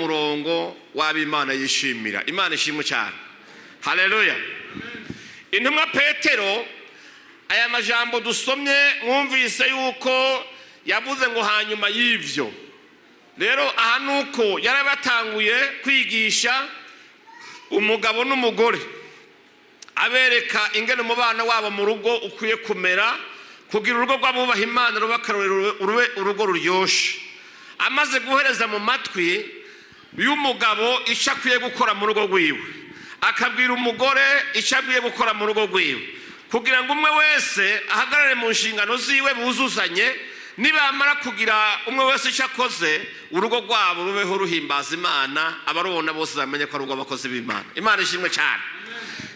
murongo w'abimana yishimira. Imana ishimwe cyane. Haleluya. Intumwa Petero aya majambo dusomye mwumvise yuko yavuze ngo hanyuma y'ivyo. Rero aha nuko yarabatanguye kwigisha umugabo n'umugore, abereka ingene umubano wabo mu rugo ukwiye kumera, kugira urugo rw'abubaha Imana rubakarorero urugo ruryoshe. Amaze guhereza mu matwi y'umugabo icyo akwiye gukora mu rugo rwiwe, akabwira umugore icyo akwiye gukora mu rugo rwiwe, kugira ngo umwe wese ahagarare mu nshingano ziwe buzuzanye. Nibamara kugira umwe wese icyo akoze, urugo rwabo rubeho ruhimbaza Imana, abarubona bose bamenye ko ari urugo abakozi b'Imana. Imana ishimwe cyane.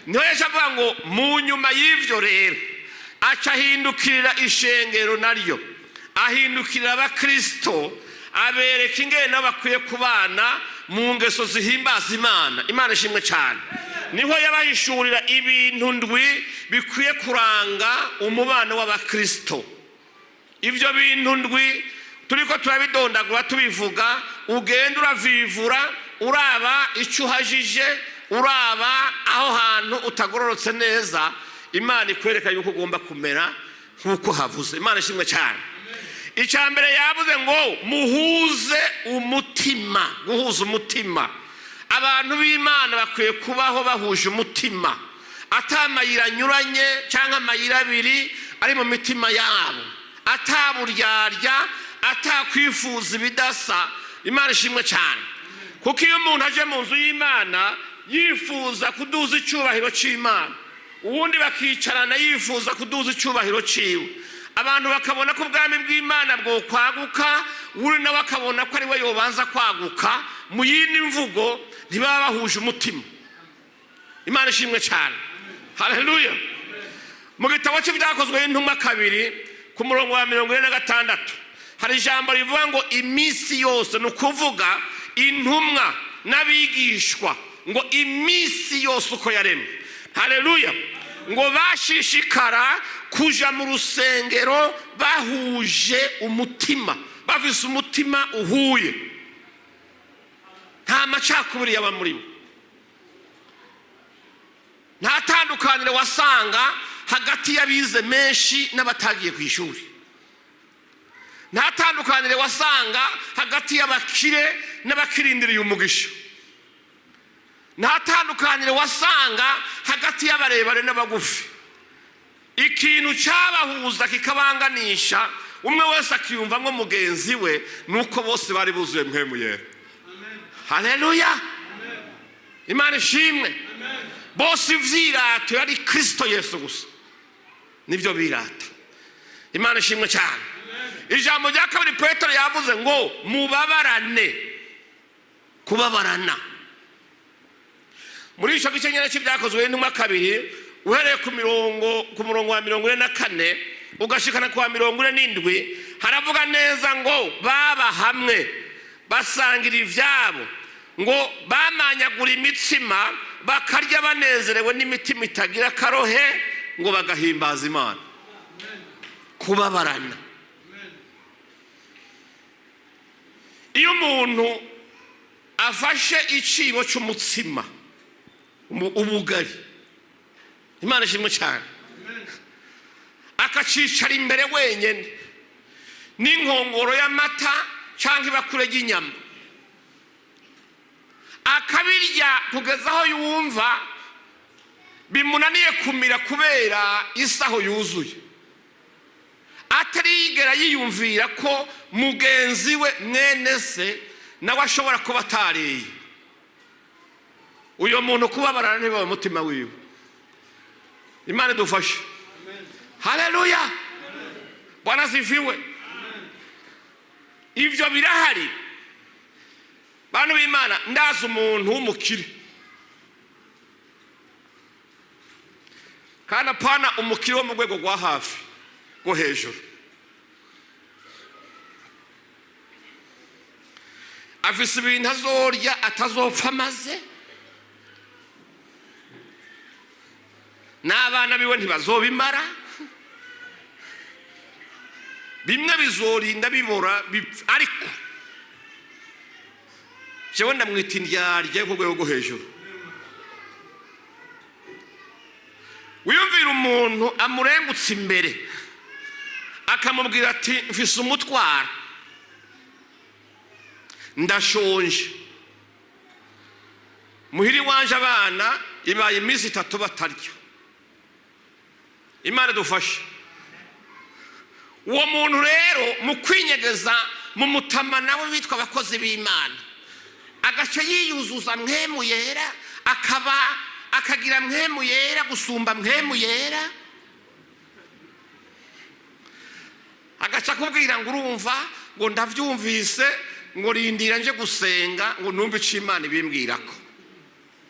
Niho yaje avuga ngo mu nyuma y'ivyo rero aca ahindukirira ishengero, naryo ahindukirira abakristo, abereka ingene bakwiye kubana mu ngeso zihimbaza Imana. Imana ishimwe cyane. Niho yabahishurira ibintu ndwi bikwiye kuranga umubano w'abakristo. Ivyo bintu ndwi turiko turabidondagura tubivuga, ugenda uravivura, uraba icyo uhajije, uraba aho hantu utagororotse neza, Imana ikwereka yuko ugomba kumera nkuko havuze. Imana ishimwe cyane. Icambere yavuze ngo muhuze umutima, guhuza umutima. Abantu b'Imana bakwiye kubaho bahuje umutima, atamayira anyuranye cyangwa amayira abiri ari mu mitima yabo, ataburyarya, atakwifuza ibidasa. Imana ishimwe cyane. Kuko iyo umuntu aje mu nzu y'Imana yifuza kuduza icyubahiro cy'Imana, uwundi bakicarana yifuza kuduza icyubahiro ciwe, abantu bakabona ko ubwami bw'Imana bwo kwaguka, uri nawe akabona ko ari we yobanza kwaguka. Mu yindi mvugo ntibaba bahuje umutima. Imana ishimwe cyane. Haleluya. Mu gitabo cy'ibyakozwe n'intumwa 2 ku murongo wa 46 hari ijambo rivuga ngo iminsi yose, no kuvuga intumwa n'abigishwa, ngo iminsi yose uko yaremwe. Haleluya. Ngo bashishikara kuja mu rusengero bahuje umutima, bafise umutima uhuye, nta macakubiri yaba muri bo, nta tandukanire wasanga hagati y'abize menshi n'abatagiye ku ishuri, nta tandukanire wasanga hagati y'abakire n'abakirindiriye umugisha, nta tandukanire wasanga hagati y'abarebare n'abagufi. Ikintu cyabahuza kikabanganisha, umwe wese akiyumva ngo mugenzi we, nuko bose bari buzuye mpemu yera. Haleluya. Imana ishimwe. Bose ivyirato yari Kristo Yesu gusa, nivyo birata. Imana ishimwe cyane. Ijambo rya kabiri Petero yavuze ngo mubabarane, kubabarana. Muri ico gice nyene cy'ibyakozwe n'intumwa 2 uhereye ku murongo wa 44 ugashikana ku wa 47 haravuga neza ngo baba hamwe basangira ivyabo, ngo bamanyagura imitsima bakarya banezerewe n'imitima itagira karohe, ngo bagahimbaza Imana. Kubabarana. Iyo umuntu afashe icibo cy'umutsima, ubugari, Imana ishimwe cyane, akacicara imbere wenyene n'inkongoro y'amata cyangwa ibakure ry'inyama, akabirya kugeza aho yumva bimunaniye kumira kubera isaho yuzuye, atarigera yiyumvira ko mugenzi we mwene se nawe ashobora kuba atariye. Uyo muntu kubabarana niba umutima wiwe. Imana dufashe. Haleluya. Bwana asifiwe. Ivyo birahari. Bantu b'Imana, ndazi umuntu w'umukire, kana pana umukire wo mu rwego rwa hafi go hejuru, afise ibintu azorya atazopfa maze, n'abana biwe ntibazobimara, bimwe bizorinda bibora, ariko jewe ndamwita indyarya ku rwego rwo hejuru. Wiyumvira umuntu amurengutse imbere akamubwira ati mfise umutwaro, ndashonje, muhiri wanje abana ibaye iminsi 3 batarya, Imana dufashe. Uwo muntu rero mu kwinyegeza mu mutama nawe bitwa abakozi b'Imana, agace yiyuzuza mwemu yera, akagira mwemu yera gusumba mwemu yera, agaca kubwira ngo urumva ngo ndavyumvise ngo rindira nje gusenga ngo numve ico Imana ibimbwirako.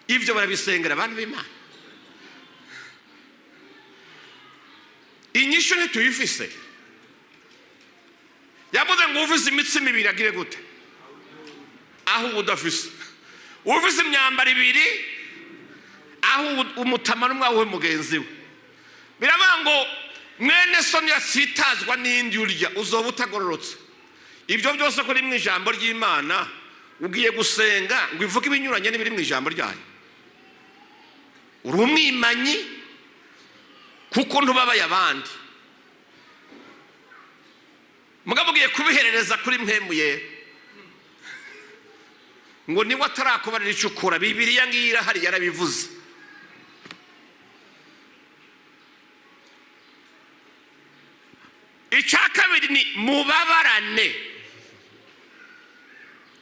Ivyo barabisengera abantu b'Imana. Inyisho ntituyifise. Yavuze ngo ufise imitsi mibiri agire gute? Aho udafise. Ufise imyambaro ibiri aho umutama n'umwe wawe mugenzi we. Biravuga ngo mwene so yasitazwa n'indi urya uzoba utagororotse. Ibyo byose ko rimwe ijambo ry'Imana ugiye gusenga ngo ivuge ibinyuranye n'ibiri mu ijambo ryayo. Uri umwimanyi kuko ntubabaye abandi. Mugabo ugiye kubiherereza kuri mwemu yera ngo niwe atarakubarira icyo ukora. Bibiliya ngira hari yarabivuze. Icya kabiri ni mubabarane.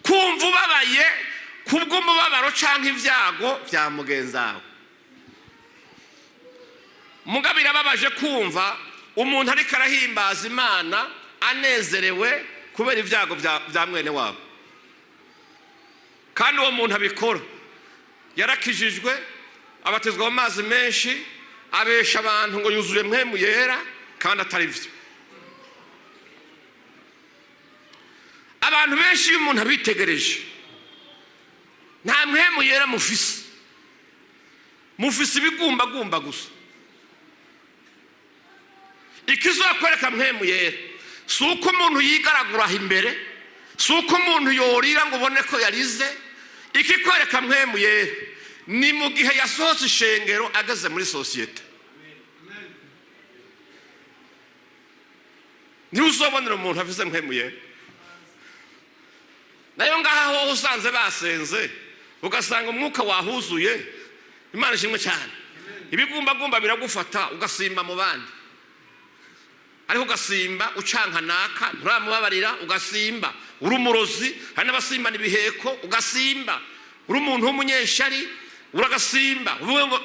Kumva ubabaye kubw'umubabaro canke ivyago vya mugenzawe. Mugabo birababaje kumva umuntu ariko arahimbaza Imana anezerewe kubera ivyago vya mwene wabo, kandi uwo muntu abikora yarakijijwe, abatezwa mu mazi menshi, abesha abantu ngo yuzuye mwemu yera kandi atari vyo. Abantu benshi iyo umuntu abitegereje nta mwemu yera mufise ibigumbagumba gusa. Ikizakwereka mwemu yera si uko umuntu yigaragura imbere, si uko umuntu yorira ngo ubone ko yarize. Ikikwereka mwemu yera ni mu gihe yasohotse ishengero ageze muri sosiyete. Ntuzobonera umuntu afise mwemu yera. Nayo ngaha ho usanze basenze ugasanga umwuka wahuzuye, Imana ishimwe cyane. Ibigumbagumba biragufata ugasimba mu bandi, ariko ugasimba ucanka naka nturamubabarira, ugasimba uri umurozi, hari n'abasimba n'ibiheko, ugasimba uri umuntu w'umunyeshari uragasimba uvuge ngo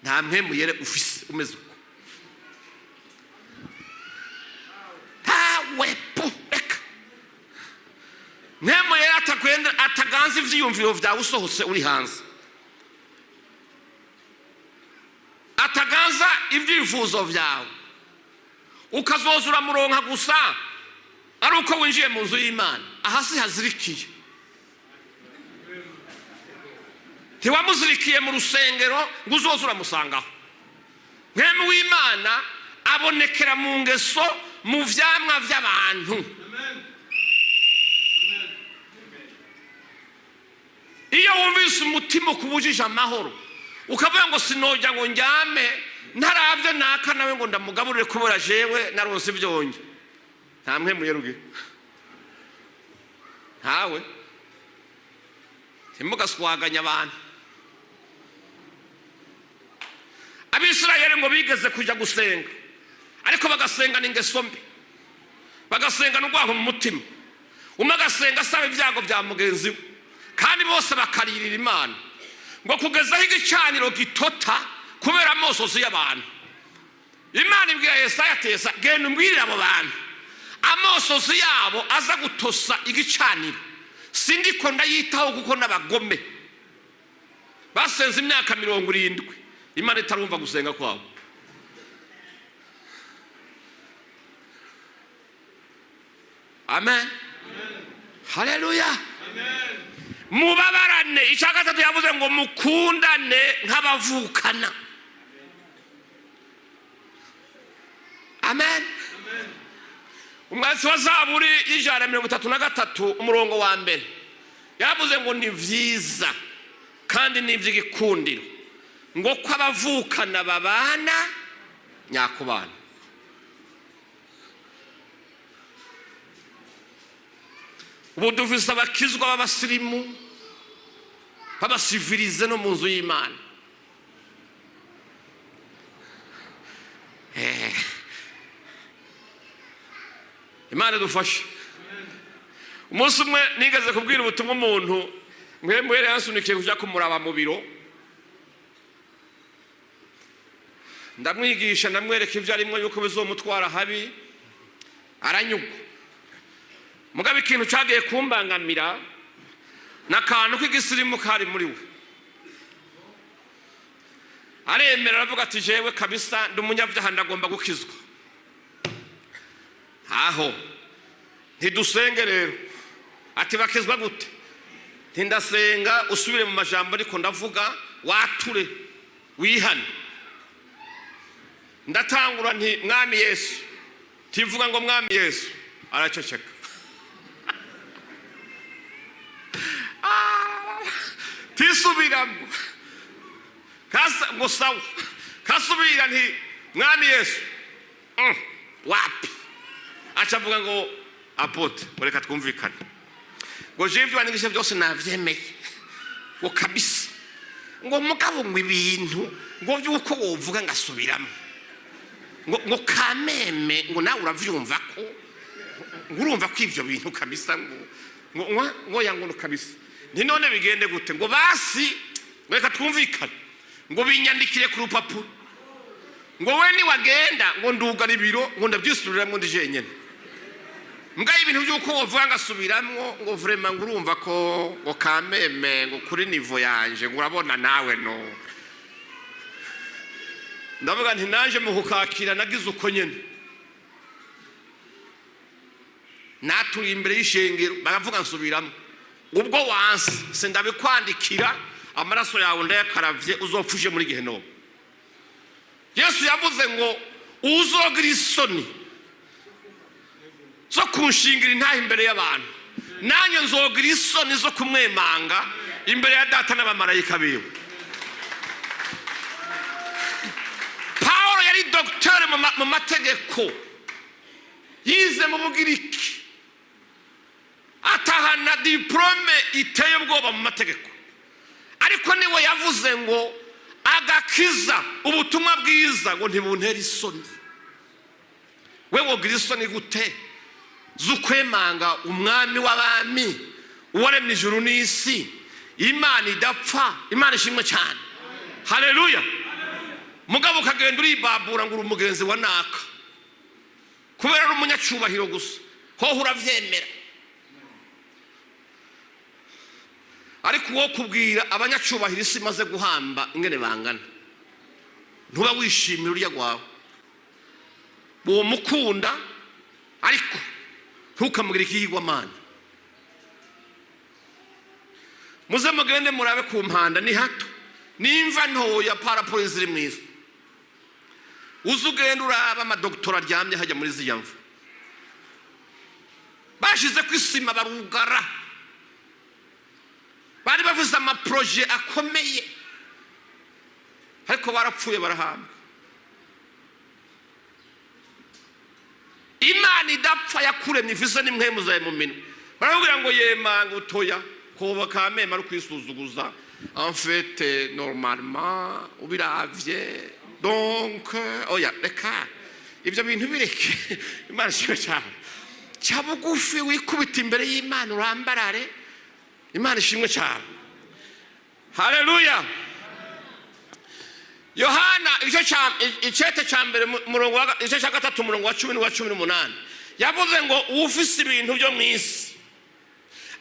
nta mwemu yera ufise umeze uko. Mwemu yera ataganza ivyiyumviro vyawe usohotse uri hanze, ataganza ibyifuzo vyawe ukazoza uramuronka gusa ari uko winjiye mu nzu y'Imana. Ahasi hazirikiye, ntiwamuzirikiye mu rusengero ngo uzoza uramusangaho. Mwemu w'Imana abonekera mu ngeso, mu vyamwa vy'abantu. Iyo wumvise umutima ukubujije amahoro ukavuga ngo sinojya ngo njyame ntaravye naka nawe ngo ndamugaburire kubera jewe naronse ivyonje, nta mwemu yera ugira. Ntawe ntimugaswaganya abantu. Abisirayeli ngo bigeze kuja gusenga, ariko bagasenga n'ingeso mbi, bagasenga n'urwango mu mutima. Umwe agasenga asaba ibyago bya mugenzi we, kandi bose bakaririra Imana ngo kugezaho igicaniro gitota kubera amosozi y'abantu. Imana ibwira Yesaya ati genda umbwirire abo bantu amosozi yabo aza gutosa igicaniro, sindiko ndayitaho kuko n'abagome basenze imyaka 70, Imana itarumva gusenga kwabo. Amen. Haleluya. Amen. Mubabarane. Icya gatatu yavuze ngo mukundane nk'abavukana. Amen. umwanditsi wa zaburi y'ijana 33 umurongo wa mbere yavuze ngo ni vyiza kandi ni ivy'igikundiro ngo ko abavukana babana nyakubana. Ubu dufise abakizwa b'abasirimu b'abasivilize no mu nzu y'Imana. Imana dufashe. Umunsi umwe nigeze kubwira ubutumwa umuntu mwere yansunikiye kuja kumuraba mu biro, ndamwigisha ndamwereka ivyo arimwo yuko bizomutwara habi, aranyugwa. Mugabe ikintu cagiye kumbangamira n'akantu k'igisirimu kari muri we. Aremera aravuga ati jewe kabisa ndi umunyavyaha ndagomba gukizwa. Aho ntidusenge rero, ati bakizwa gute? Ntindasenga usubire mu majambo ariko ndavuga wature wihane. Ndatangura nti mwami Yesu, tivuga ngo mwami Yesu, araceceka. Tisubiramo kasa ngo sawa, kasubira nti mwami Yesu, wapi? Acavuga ngo apotre ureka twumvikane ngo jevyo baningisha byose navyemeye ngo kabisa ngo mugabo ngo ibintu ngo byuko wovuga ngasubiramo ngo kameme ngo nawe uravyumva ko ngurumva ko ivyo bintu kabisa ngo yangono kabisa nti none bigende gute? Ngo basi reka twumvikane ngo binyandikire ku rupapuro ngo we ni wagenda ngo ndugana ibiro ngo ndabyisubiramwo ndi jenyene. Mbwa ibintu byuko wovuga ngasubiramwo ngo vraiment ngurumva ko ngo kameme ngo kuri nivo yanje ngo urabona nawe no. Ndavuga nti nanje mu kukakira nagize uko nyene. Naturi imbere y'ishengero baravuga nsubiramo. Ubwo wansi sindabikwandikira amaraso yawe ndayakaravye uzopfuje muri gihenomo. Yesu yavuze ngo uzogira isoni zo kunshingira intahe imbere y'abantu, nanye nzogira isoni zo kumwemanga imbere ya data n'abamarayika biwe. Paulo yari docteur mu mategeko, yize mu Bugiriki, atahana diplome iteye ubwoba mu mategeko, ariko niwe yavuze ngo agakiza ubutumwa bwiza ngo ntibuntera isoni. We wogira isoni gute zukwemanga umwami w'abami uwaremye ijuru n'isi, Imana idapfa, Imana ishimwe cyane. Haleluya. Mugabo kagenda uribabura ngo umugenzi wa naka kubera ari umunyacubahiro gusa ho uravyemera. Ariko wo kubwira abanyacubahiro isi maze guhamba ingene bangana, ntuba wishimira urya gwawe bo mukunda, ariko ntukamugire ikigwamana. Muze mugende murabe ku mpanda ni hato nimva ntoya paraporo ziri mwiza. Uzugenda uraba amadoktora aryamye hajya muri ziyamva, bashize kwisima barugara, bari bavuze amaproje akomeye, ariko barapfuye barahamba. Imana idapfa yakuremye ifise nimwe muzaye mu minwe, baravugira ngo yemanga utoya koba kamema ari kwisuzuguza. En fait normalement ubiravye donc oya reka ivyo bintu bireke. Imana shimwe cyane, cyabugufi wikubita imbere y'Imana urambarare. Imana ishimwe cyane. Haleluya. Yohana icete cya mbere murongo wa icete cya gatatu murongo wa 10 wa 18 yavuze ngo ufise ibintu byo mwisi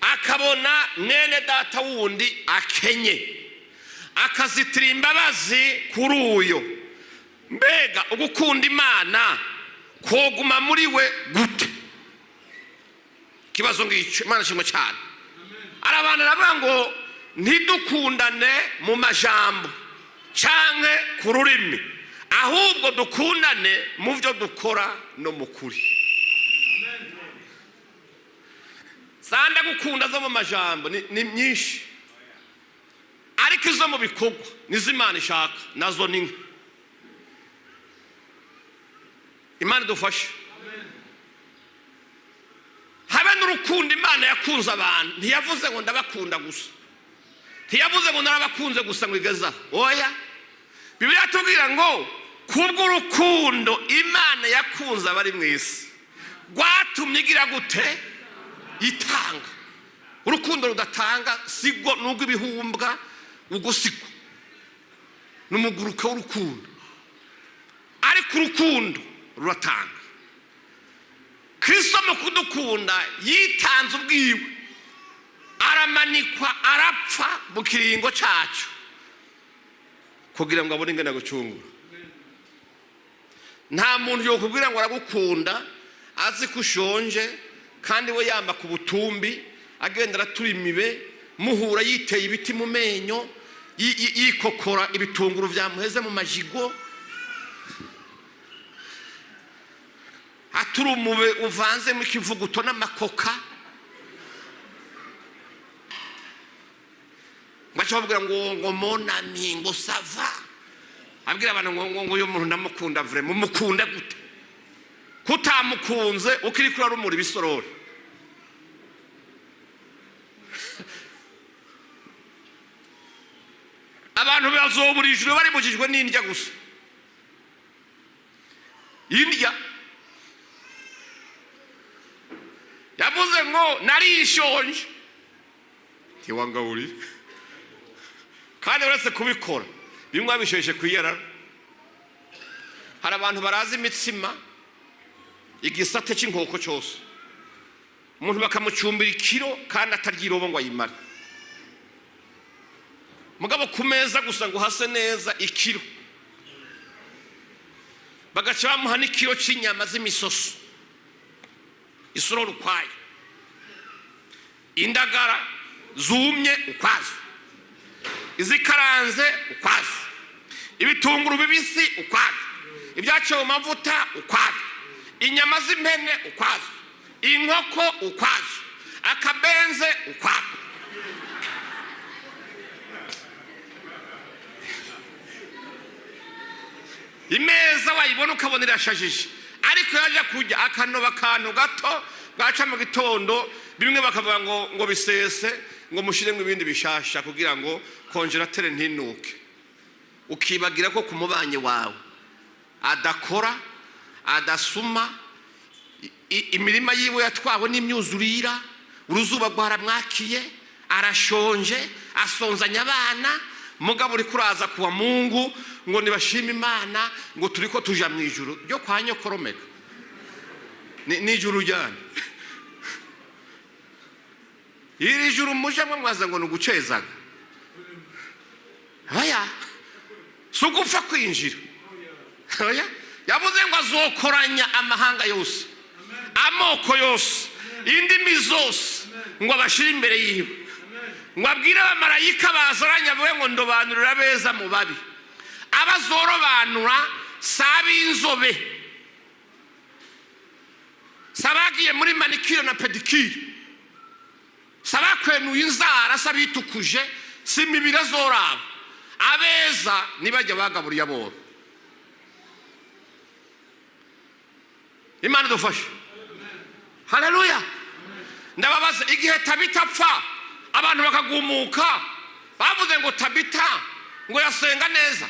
akabona mwene data wundi akenye akazitira imbabazi kuri uyo, mbega ugukunda Imana koguma muri we gute? Kibazo ngico. Imana ishimwe cyane. Arabana navuga ngo ntidukundane mu majambo canke ku rurimi, ahubwo dukundane mu byo dukora no mu kuri. sanda gukunda zo mu majambo ni myinshi, ariko izo mu bikorwa nizo Imana ishaka, nazo ni Imana idufashe. Habe n'urukundo Imana yakunze abantu, ntiyavuze ngo ndabakunda gusa, ntiyavuze ngo narabakunze gusa ngo igeza oya. Bibiliya tubwira ngo kubw'urukundo Imana yakunze abari mu isi rwatumye igira gute? Itanga. Urukundo rudatanga sigo nubwo ibihumbwa ugusiko n'umuguruka w'urukundo, ariko urukundo ruratanga. Kristo mu kudukunda yitanze ubwiwe, aramanikwa arapfa mu kiringo cyacu kugira ngo abone ingene gucungura. Nta muntu yo kubwira ngo aragukunda azi ko ushonje kandi we yamba ku butumbi agenda aratura imibe, muhura yiteye ibiti mu menyo, yikokora ibitunguru byamuheze mu majigo, atura umube uvanze mu kivuguto n'amakoka, bacababwira ngo monami ngo sava, abwira abantu ngo uyu muntu ndamukunda vraiment. Mumukunda gute? Kutamukunze ukiri kuri rumuri bisorori. Abantu bazoburijwe bari mujijwe n'indya gusa, indya. Yavuze ngo narishonje, ntiwangaburi kandi uretse kubikora bimwe abisheshe kwiyarara. Hari abantu barazi imitsima igisate cy'inkoko cyose, umuntu bakamucumbira ikiro kandi atarya irobo ngo ayimare, mugabo ku meza gusa ngo hase neza ikiro, bagaca bamuha n'ikiro cy'inyama z'imisoso, isororo ukwayo, indagara zumye ukwazo, izikaranze ukwazo, ibitunguru bibisi ukwazo, ibyaciwe mu mavuta ukwazo, inyama z'impene ukwazo, inkoko ukwazo, akabenze ukwazo. Imeza wayibona ukabona irashajije, ariko yaje kujya akanoba akantu gato bwaca mu gitondo, bimwe bakavuga ngo bisese, ngo mushiremo ibindi bishasha kugira ngo konjeratere ntinuke. Ukibagira ko kumubanye wawe adakora, adasuma, imirima yiwe yatwawe n'imyuzurira, uruzuba rwaramwakiye, arashonje, asonzanya abana, mugabo uri kuraza kuwa Mungu ngo nibashima Imana ngo turiko tuja mu ijuru ryo kwa nyokoromeka ni ijuru ryane. Iri juru muje mwaza ngo nugucezaga oya, sugupfa kwinjira oya. Yavuze ngo azokoranya amahanga yose, amoko yose, indimi zose, ngo abashire imbere yiwe, ngo abwire abamarayika bazaranya bawe ngo ndobanurira beza mu babi. Abazorobanura sabi inzobe, sabagiye muri manikiro na pedikiro, sabakwenuye inzara, sabitukuje, simibira zoraba. Abeza nibajya bagaburiye aboro. Imana dufashe. Haleluya. Ndababaza igihe Tabita apfa abantu bakagumuka, bavuze ngo Tabita ngo yasenga neza,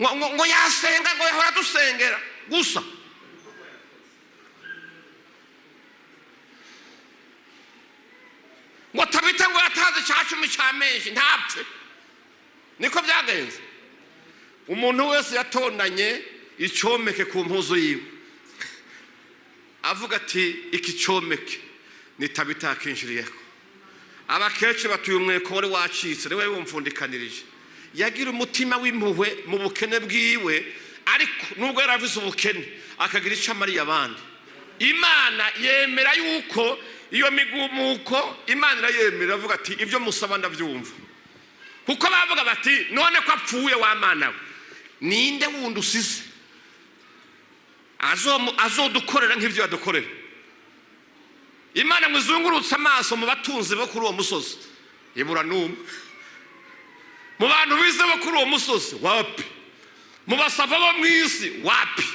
ngo yasenga, ngo yahora dusengera gusa. Ngo Tabita ngo yataze cyacumi cyamenshi ntapfe. Niko byagenze. Umuntu wese yatondanye icyomeke ku mpuzu yiwe, avuga ati iki cyomeke ni Tabita yakinjiriyeko. Abakece batuye umweko wari wacitse, rewe wumfundikanirije. Yagira umutima w'impuhwe mu bukene bwiwe, ariko nubwo yaravuze ubukene akagira icyo amariye abandi. Imana yemera yuko iyo migumuko, Imana irayemera, avuga ati ibyo musaba ndabyumva. Kuko bavuga bati none ko apfuye wa Mana we, ninde wundi usize? azodukorera nk'ibyo yadukorera. Imana ngo izungurutse amaso mu batunzi bo kuri uwo musozi, ibura n'umwe. Mu bantu bize bo kuri uwo musozi, wapi. Mu basava bo mu isi, wapi.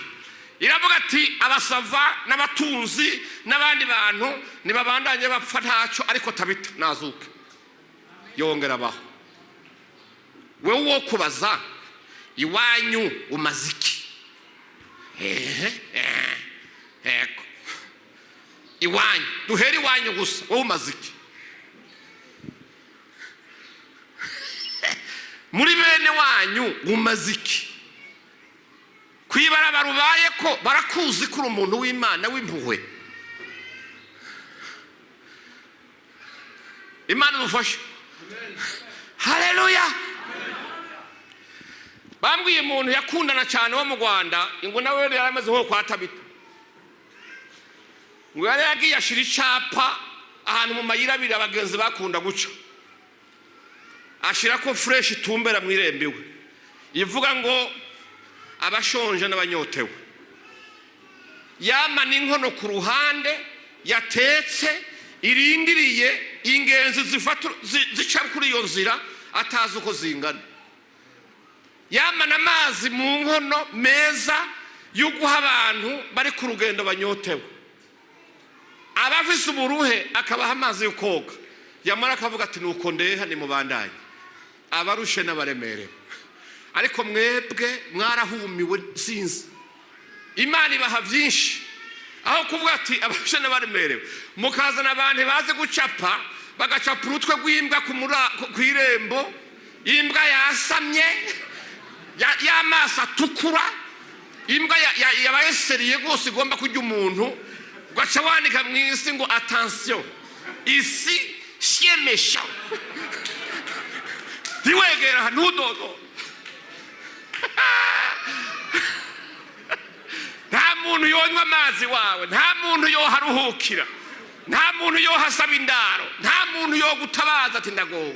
Iravuga ati abasava n'abatunzi n'abandi bantu nibabandanye bapfa ntacyo, ariko Tabita nazuka yongera abaho. Wewe wo kubaza iwanyu umaziki? Eko iwanyu, duhera iwanyu gusa, wowe umaziki? Muri bene wanyu umaziki? Kwibara barubaye ko barakuzi kuri umuntu w'Imana w'impuhwe. Imana dufashe. Haleluya. Bambwiye umuntu yakundana cyane wo mu Rwanda, ngo nawe yaramaze nko kwa Tabita. Ngo yari yagiye ashira icapa ahantu mu mayira abiri abagenzi bakunda guca, ashira ko fresh itumbera mu irembewe, ivuga ngo abashonje n'abanyotewe. Yama n'inkono ku ruhande yatetse irindiriye ingenzi zica kuri iyo nzira atazi uko zingana. Yama n'amazi mu nkono meza yo guha abantu bari ku rugendo banyotewe. Abafise uburuhe akabaha amazi yo koga, yamara akavuga ati nuko ndeha ni mubandanye abarushe n'abaremerewe. Ariko mwebwe mwarahumiwe sinzi. Imana ibaha byinshi, aho kuvuga ati abarushe n'abaremerewe mukazana abantu bazi gucapa, bagacapa urutwe rw'imbwa ku irembo, imbwa yasamye y'amaso atukura, imbwa yabayeseriye rwose igomba kurya umuntu, ugaca wandika mu isi ngo attention isi siemesha. Ntiwegera ntudodo. Nta muntu yonywa amazi wawe, nta muntu yoharuhukira, nta muntu yohasaba indaro, nta muntu yogutabaza ati ndagowe.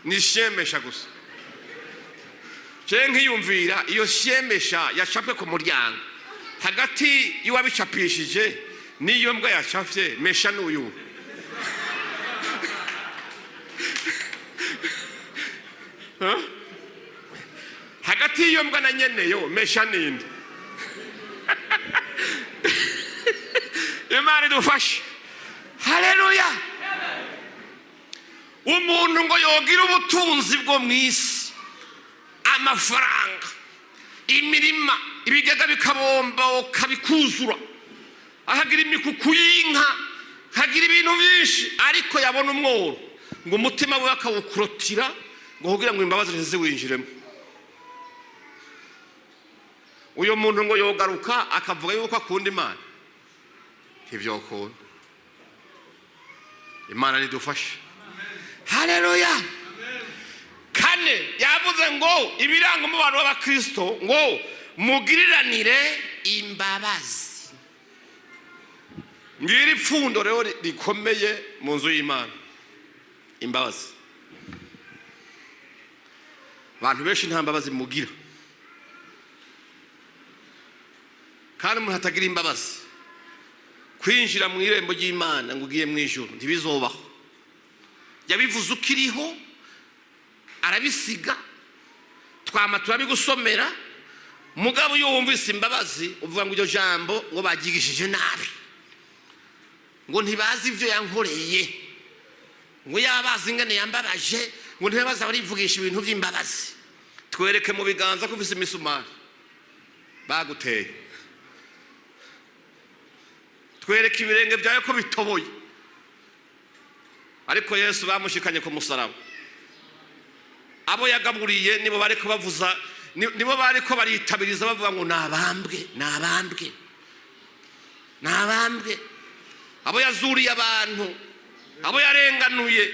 Ni siemesha gusa. Nkiyumvira iyo siemesha yacapwe ku muryango, hagati y'uwabicapishije n'iyo mbwa yacapye, mesha n'uyu. Hagati y'iyo mbwa na nyeneyo mesha ninde? Imana idufashe. Haleluya. Umuntu ngo yogira ubutunzi bwo mu isi, amafaranga, imirima, ibigega bikabomba ukabikuzura, ahagira imikuku y'inka, hagira ibintu byinshi, ariko yabona umworo ngo umutima we akawukurotira ngo kugira ngo imbabazi ntiziwinjiremo. Uyo muntu ngo yogaruka akavuga yuko akunda Imana, ivyo akunda. Imana nidufashe. Haleluya. Kane yavuze ngo ibiranga mu bantu b'Abakristo ngo mugiriranire imbabazi. Ngiri pfundo rero rikomeye mu nzu y'Imana, imbabazi. Abantu benshi nta mbabazi mugira, kandi umuntu hatagira imbabazi kwinjira mu irembo ry'Imana ngo ugiye mu ijuru ntibizobaho. Yabivuze ukiriho, arabisiga, twama turabigusomera, mugabo iyo wumvise imbabazi uvuga ngo iryo jambo ngo bagigishije nabi, ngo ntibazi ibyo yankoreye, ngo yabazi ingane yambabaje, ngo ntibaza barivugisha ibintu by'imbabazi. Twereke mu biganza ko ufise imisumari baguteye, twereke ibirenge byawe ko bitoboye, ariko Yesu bamushikanye ku musaraba. Abo yagaburiye nibo bariko bavuza, nibo bariko baritabiriza bavuga ngo nabambwe, nabambwe, nabambwe. Abo yazuriye abantu, abo yarenganuye,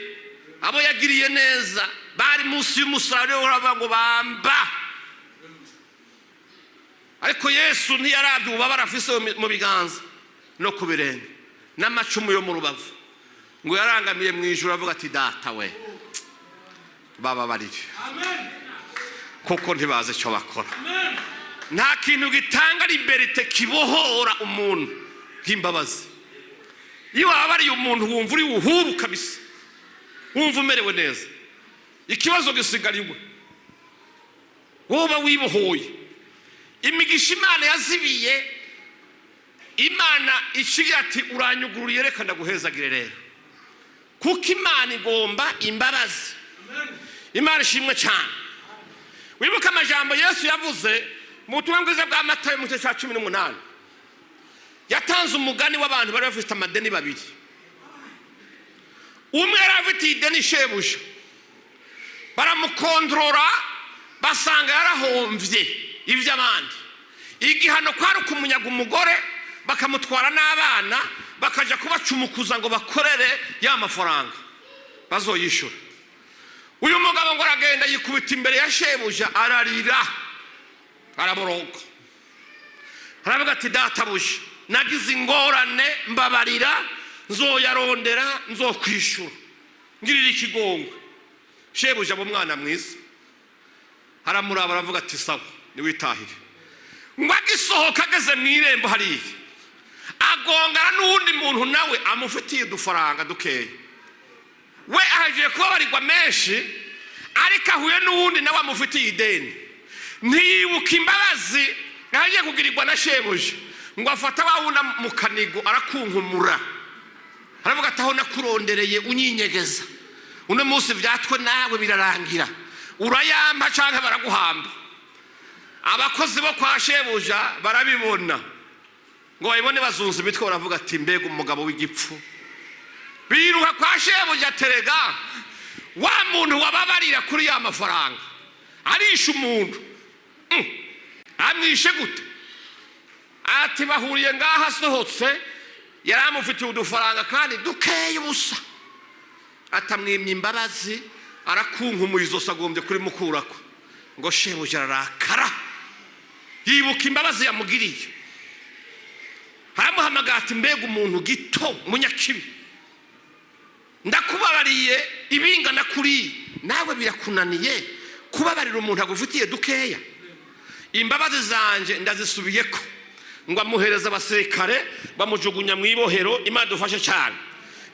abo yagiriye neza, bari munsi y'umusaraba uravuga ngo bamba. Ariko Yesu ntiyarabye ububabare afise mu biganza no ku birenge n'amacumu yo mu rubavu, ngo yarangamiye mu ijuru avuga ati data we bababarire kuko ntibazi icyo bakora. nta kintu gitanga liberite kibohora umuntu nk'imbabazi. Iyo wabariye umuntu wumva uri uhuru kabisa, wumva umerewe neza, ikibazo gisigariwe, woba wibohoye. Imigisha Imana yazibiye, Imana ikigira ati uranyugururiye reka ndaguhezagire rero, kuko Imana igomba imbabazi. Imana ishimwe cyane. Wibuka amajambo Yesu yavuze mu butumwa bwiza bwa Matayo mu gice cya 18. Yatanze umugani w'abantu bari bafite amadeni babiri. Umwe yari afite ideni shebuja, baramukondrora basanga yarahomvye ivy'abandi. Igihano kwari kumunyaga umugore, bakamutwara n'abana, bakaja kubacumukuza ngo bakorere ya mafaranga bazoyishura. Uyu mugabo ngo aragenda yikubita imbere ya shebuja, ararira, araboroga, aravuga ati databuja, nagize ingorane, mbabarira, nzoyarondera, nzokwishura, ngirira ikigongwe. Shebuja abo mwana mwiza aramuraba, aravuga ati sawa niwitahire. Ngo agisohoka ageze mu irembo hariya, agongana n'uwundi muntu nawe amufitiye udufaranga dukeya. We ahagiye kubabarirwa menshi, ariko ahuye n'uwundi nawe amufitiye ideni. Ntiyibuka imbabazi ahagiye kugirirwa na shebuja, ngo afata wawuna mu kanigo arakunkumura, aravuga ati aho nakurondereye unyinyegeza, uno munsi vyatwe nawe birarangira, urayamba canke baraguhamba. Abakozi bo kwa shebuja barabibona, ngo bayibone bazunza imitwe, baravuga ati mbega umugabo w'igipfu. Biruka kwa shebuja, terega wa muntu wababarira kuri ya mafaranga arisha umuntu. Amwishe gute? Ati bahuriye ngaha asohotse, yaramufitiye udufaranga kandi dukeye ubusa, atamwimye imbabazi, arakunkumuye izosi agombye kuri mukurako. Ngo shebuja ararakara, yibuka imbabazi yamugiriye, aramuhamagara ati mbega umuntu gito munyakibi, ndakubabariye ibingana kuri nawe birakunaniye kubabarira umuntu agufitiye dukeya. Imbabazi zanje ndazisubiyeko. Ngo amuhereza abasirikare bamujugunya mu ibohero. Imana dufashe cyane.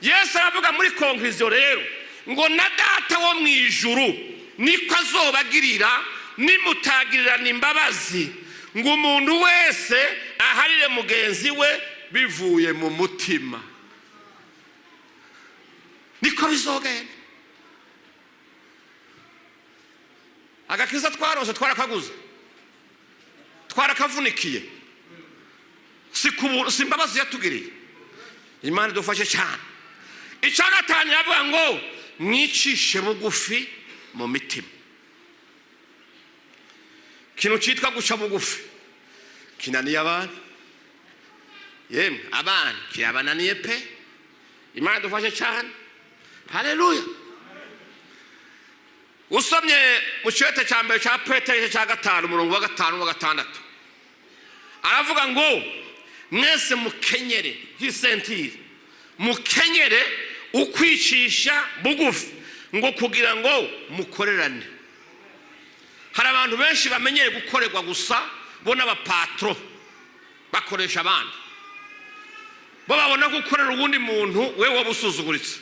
Yesu aravuga muri conclusion rero ngo na data wo mu ijuru niko azobagirira nimutagirirana imbabazi, ngo umuntu wese aharire mugenzi we bivuye mu mutima. Niko bizogenda. Agakiza twarose twarakaguze, twarakavunikiye, si imbabazi yatugiriye. Imana dufashe cyane. Icya gatanu yavuga ngo mwicishe bugufi mu mitima. Kintu cyitwa guca bugufi kinaniye abantu, yemwe abantu kirabananiye pe. Imana dufashe cyane. Haleluya. Usomye mu cyete cya mbere cya Petero cya 5 umurongo wa 5 wa 6, aravuga ngo mwese mukenyere nk'isentire, mukenyere ukwicisha bugufi, ngo kugira ngo mukorerane. Hari abantu benshi bamenyeye gukorerwa gusa, bo n'abapatro bakoresha abandi, bo babona gukorera ubundi muntu we wabusuzuguritse.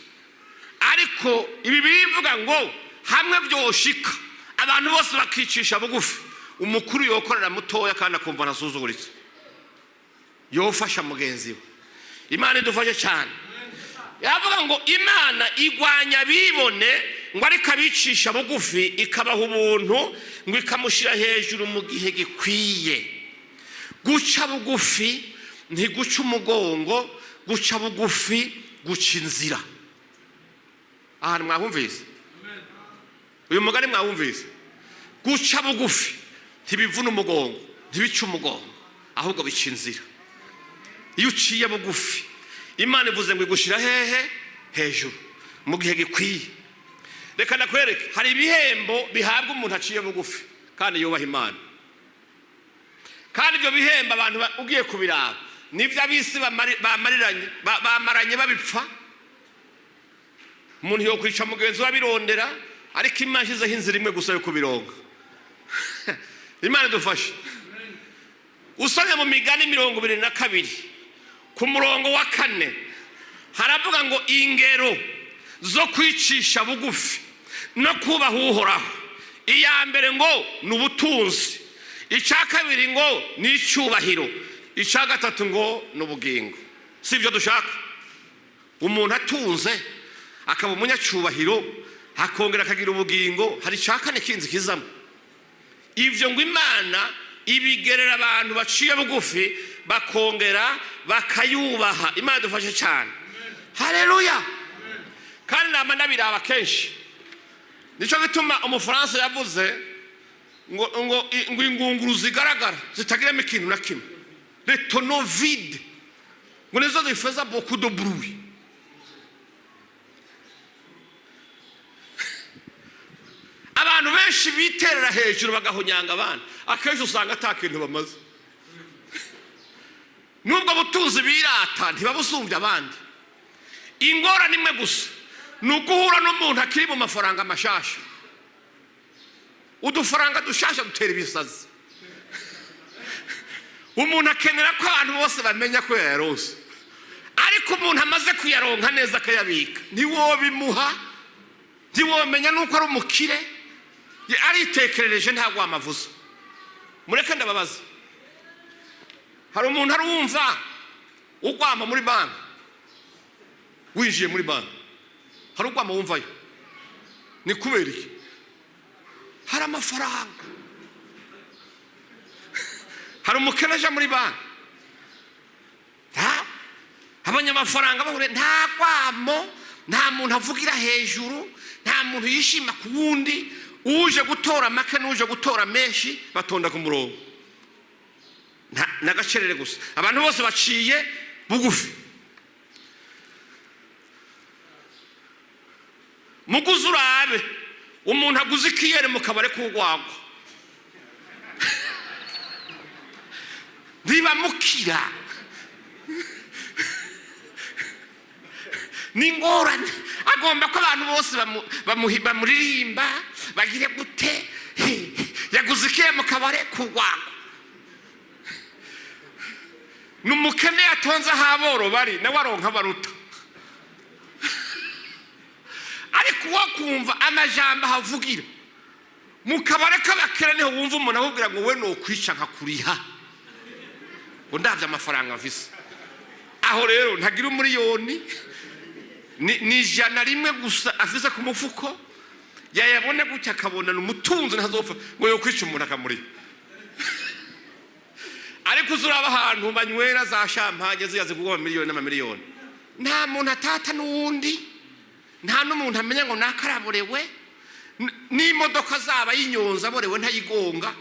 Ariko ibi bivuga ngo hamwe byoshika abantu bose bakicisha bugufi, umukuru yokorera mutoya kandi akumva nasuzuguritse, yofasha mugenzi we. Imana idufashe cyane. Yavuga ngo Imana igwanya bibone, ngo ariko abicisha bugufi ikabaha ubuntu, ngo ikamushira hejuru mu gihe gikwiye. Guca bugufi ntiguca umugongo, guca bugufi guca inzira. Aha mwahumvise? Uyu mugani mwahumvise? Guca bugufi ntibivuna umugongo, ntibica umugongo, ahubwo bica inzira. Iyo uciye bugufi, Imana ivuze ngo igushira hehe hejuru mu gihe gikwiye. Reka nakwereke, hari ibihembo bihabwa umuntu aciye bugufi kandi yubaha Imana. Kandi ibyo bihembo abantu ugiye kubiraba nivyo abisi bamaranye babipfa. Umuntu yo kwica mugenzi wabirondera, ariko Imana ishizeho inzira imwe gusa yo kubironga. Imana dufashe. usomye mu migani 22 ku murongo wa 4 haravuga ngo ingero zo kwicisha bugufi no kubaha uhoraho, iya mbere ngo ni ubutunzi, icya kabiri ngo ni icyubahiro, icya gatatu ngo ni ubugingo. Si ibyo dushaka? Umuntu atunze akaba umunyacyubahiro akongera akagira ubugingo, hari icya kane kinzi kizamo. Ibyo ngo Imana ibigerera abantu baciye bugufi bakongera bakayubaha. Imana dufashe cyane. Haleluya. Kandi nama nabiraba kenshi. Nico gituma umufaransa yavuze ngo ingunguru zigaragara zitagiramo ikintu na kimwe, les tonneaux vides, ngo nizo zifeza beaucoup de bruit. Abantu benshi biterera hejuru bagahonyanga abana, akenshi usanga atakintu bamaze. Nubwo butunzi birata ntibabusumbya abandi. Ingorane imwe gusa nuguhura n'umuntu akiri mu mafaranga mashasha. Udufaranga dushasha dutera ibisazi. Umuntu akenera ko abantu bose bamenya ko yarose, ariko umuntu amaze kuyaronka neza akayabika ntiwo bimuha, ntiwo menya nuko ari umukire, aritekerereje ntabwo amavuze. Mureke ndababaza, hari umuntu arumva ugwama muri banki, winjiye muri banki hari ugwama wumvayo, ni kubera iki? Hari amafaranga. Hari umukene aje muri banki, abanyamafaranga bahure nta gwamo, nta muntu avugira hejuru, nta muntu yishima ku wundi, uje gutora make n'uje gutora menshi batonda ku murongo. Na gacherere gusa, abantu bose baciye bugufi. Muguzi urabe umuntu aguze ikiyere mu kabare k'ugwagwa ntibamukira, ni ngorane. Agomba ko abantu bose bamuririmba bagire gute, yaguze ikiyere mu kabare k'ugwagwa. Numukene yatonze ahaboro bari nawe aronka baruta. Ariko wakumva amajambo havugira mu kabare k'abakera niho wumva umuntu ahubwira ngo we no kwica nkakuriha ngo ndavye amafaranga mfise. Aho rero ntagira umuriyoni, ni jana rimwe gusa afise ku mufuko, yayabone gutya akabona n'umutunzi ntazopfa ngo yo kwica umuntu akamuriha. Ariko uzuraba ahantu banywera za champagne ziyaze kugwa miliyoni n'amamiliyoni, nta muntu atata n'uwundi, nta n'umuntu amenya ngo nakaraborewe, n'imodoka zaba yinyonza aborewe ntayigonga.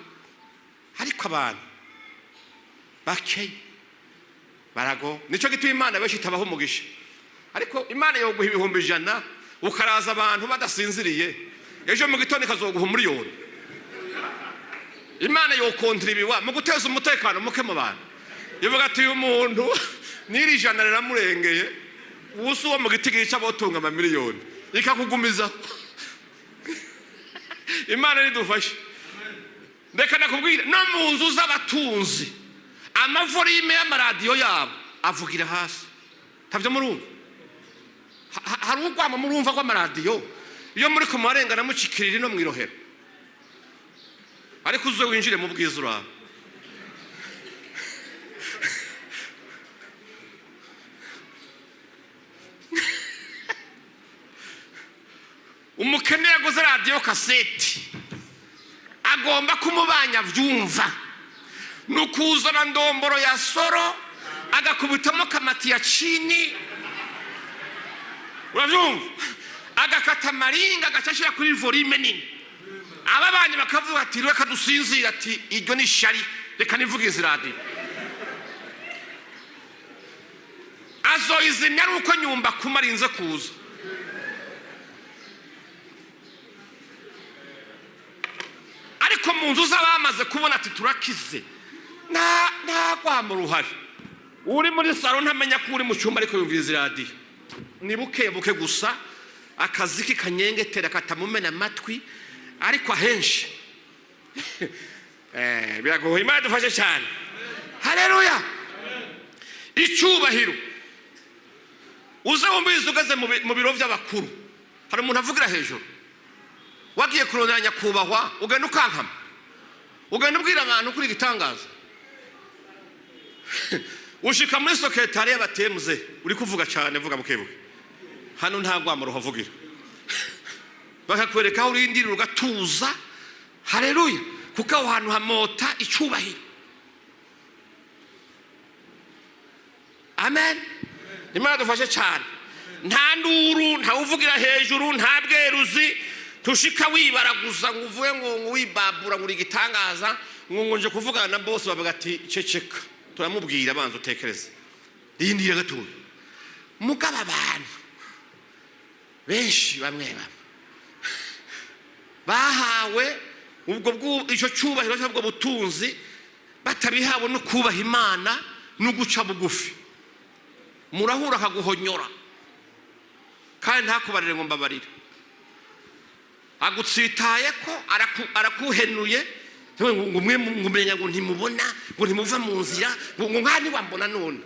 Ariko abantu bakeye barago, nico gituma Imana benshi itabaho umugisha. Ariko Imana yoguha ibihumbi 100 ukaraza abantu badasinziriye, ejo mu gitondo ikazoguha umuriyoni. Imana yokontribiwa mu guteza umutekano muke mu bantu. Ivuga ati uyu muntu niri 100 riramurengeye, ubuso wo mu giti cy'abotunga amamiliyoni ikakugumiza. Imana nidufashe. Ndeka nakubwira no mu nzu z'abatunzi amavorime y'amaradiyo yabo avugira hasi. Tavyo murumva? Hari ugwama murumva kwa amaradiyo iyo muri kumarengana mucikirira no mwirohera. Ariko uzo winjire mu bwiza uraho. Umukene yaguze radio kaseti agomba kumubanya vyumva, nukuzana ndomboro ya soro agakubitamo kamati ya chini, uravyumva, agakata maringa agacashira kuri volume nini. Ababanye bakavuga ati reka dusinzira, ati iryo ni shari, reka nivugize radio. Azoizimya ruko nyumba kumarinze kuza. Ariko mu nzu z'abamaze kubona ati turakize, nta kwama uruhari. Uri muri salon ntamenya ko uri mu cyumba ariko yumviriza radio. Ni buke gusa, akaziki kanyengetera katamumena amatwi, ariko ahenshi biragoye. Imana dufashe cyane. haleluya. Icyubahiro uze wumvise ugaze mu biro by'abakuru, hari umuntu avugira hejuru, wagiye kurondera nyakubahwa ugenda ukankama, ugenda ubwira abantu kuri gitangaza. Ushika muri sekretariya batemuze uri kuvuga cyane, vuga bukebuke, hano nta gwamaro havugira, bakakwereka aho urindira ugatuza. Haleluya, kuko aho hantu hamota icyubahiro. Amen. Imana dufashe cyane. Nta nduru, nta uvugira hejuru, nta bweruzi, tushika wibaraguza ngo uvuye ngo wibabura ngo igitangaza, ngo nje kuvugana na boss bavuga ati ceceka, turamubwira abanza utekereze. Yindi gatuye. Mugaba abantu benshi bamwe bahawe ubwo icyo cyubahiro cyabwo butunzi, batabihawe no kubaha Imana no guca bugufi. Murahura akaguhonyora kandi ntakubarire ngo mbabarire, agutsitaye ko arakuhenuye ngo mwe ngumenya ngo ntimubona, ngo ntimuva mu nzira, ngo nkani wambona none.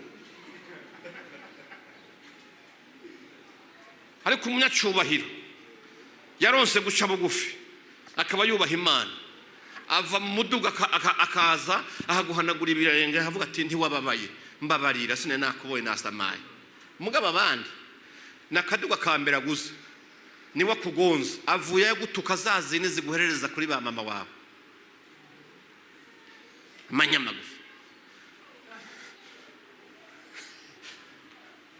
Ariko umunyacyubahiro yaronse guca bugufi, akaba yubaha Imana, ava mu muduga akaza ahaguhanagura ibirenge, avuga ati ntiwababaye, mbabarira sine nakuboye nasamaye. Mugaba abandi nakaduga kambera guza niwe kugonza, avuye gutuka zazine ziguherereza kuri ba mama wawe manyamagufa.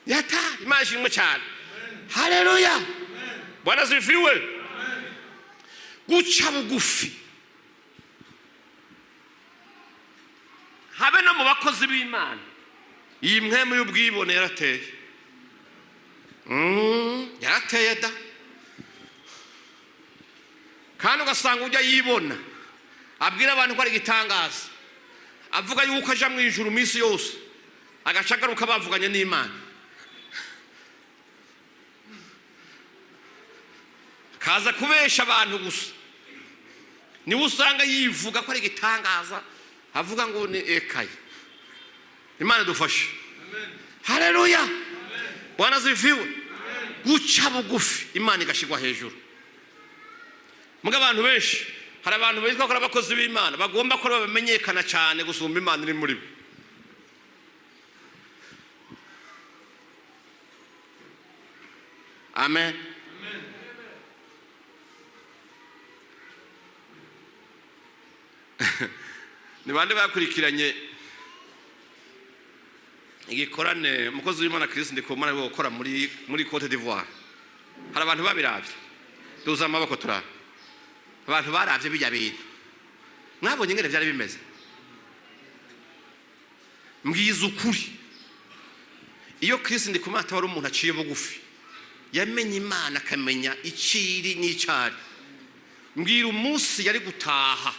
Yata imashimwe cyane. Haleluya, Bwana sifiwe. Guca bugufi habe no mu bakozi b'Imana. Iyi mweme y'ubwibone yarateye, yarateye da, kandi ugasanga ujya yibona abwira abantu ko ari gitangaza, avuga yuko aja mu ijuru minsi yose, agacagaruka bavuganye n'Imana, kaza kubesha abantu gusa. Ni usanga yivuga ko ari gitangaza, avuga ngo ni ekaye. Imana dufashe. Haleluya, Bwana sifiwe. Guca bugufi Imana igashigwa hejuru. Muga abantu benshi, hari abantu bitwa ko abakozi b'Imana bagomba ko bamenyekana cyane gusumba Imana iri muri bo. Amen. Ni bande bakurikiranye igikorane umukozi w'Imana Kristo ndikumana we gukora muri Côte d'Ivoire? Hari abantu babiravye, duza amaboko turara, abantu baravye bijya bintu, mwabonye ngene byari bimeze. Mbwiza ukuri, iyo Kristo ndikumana atari umuntu aciye bugufi, yamenye Imana akamenya iciri n'icari. Mbwira umunsi yari gutaha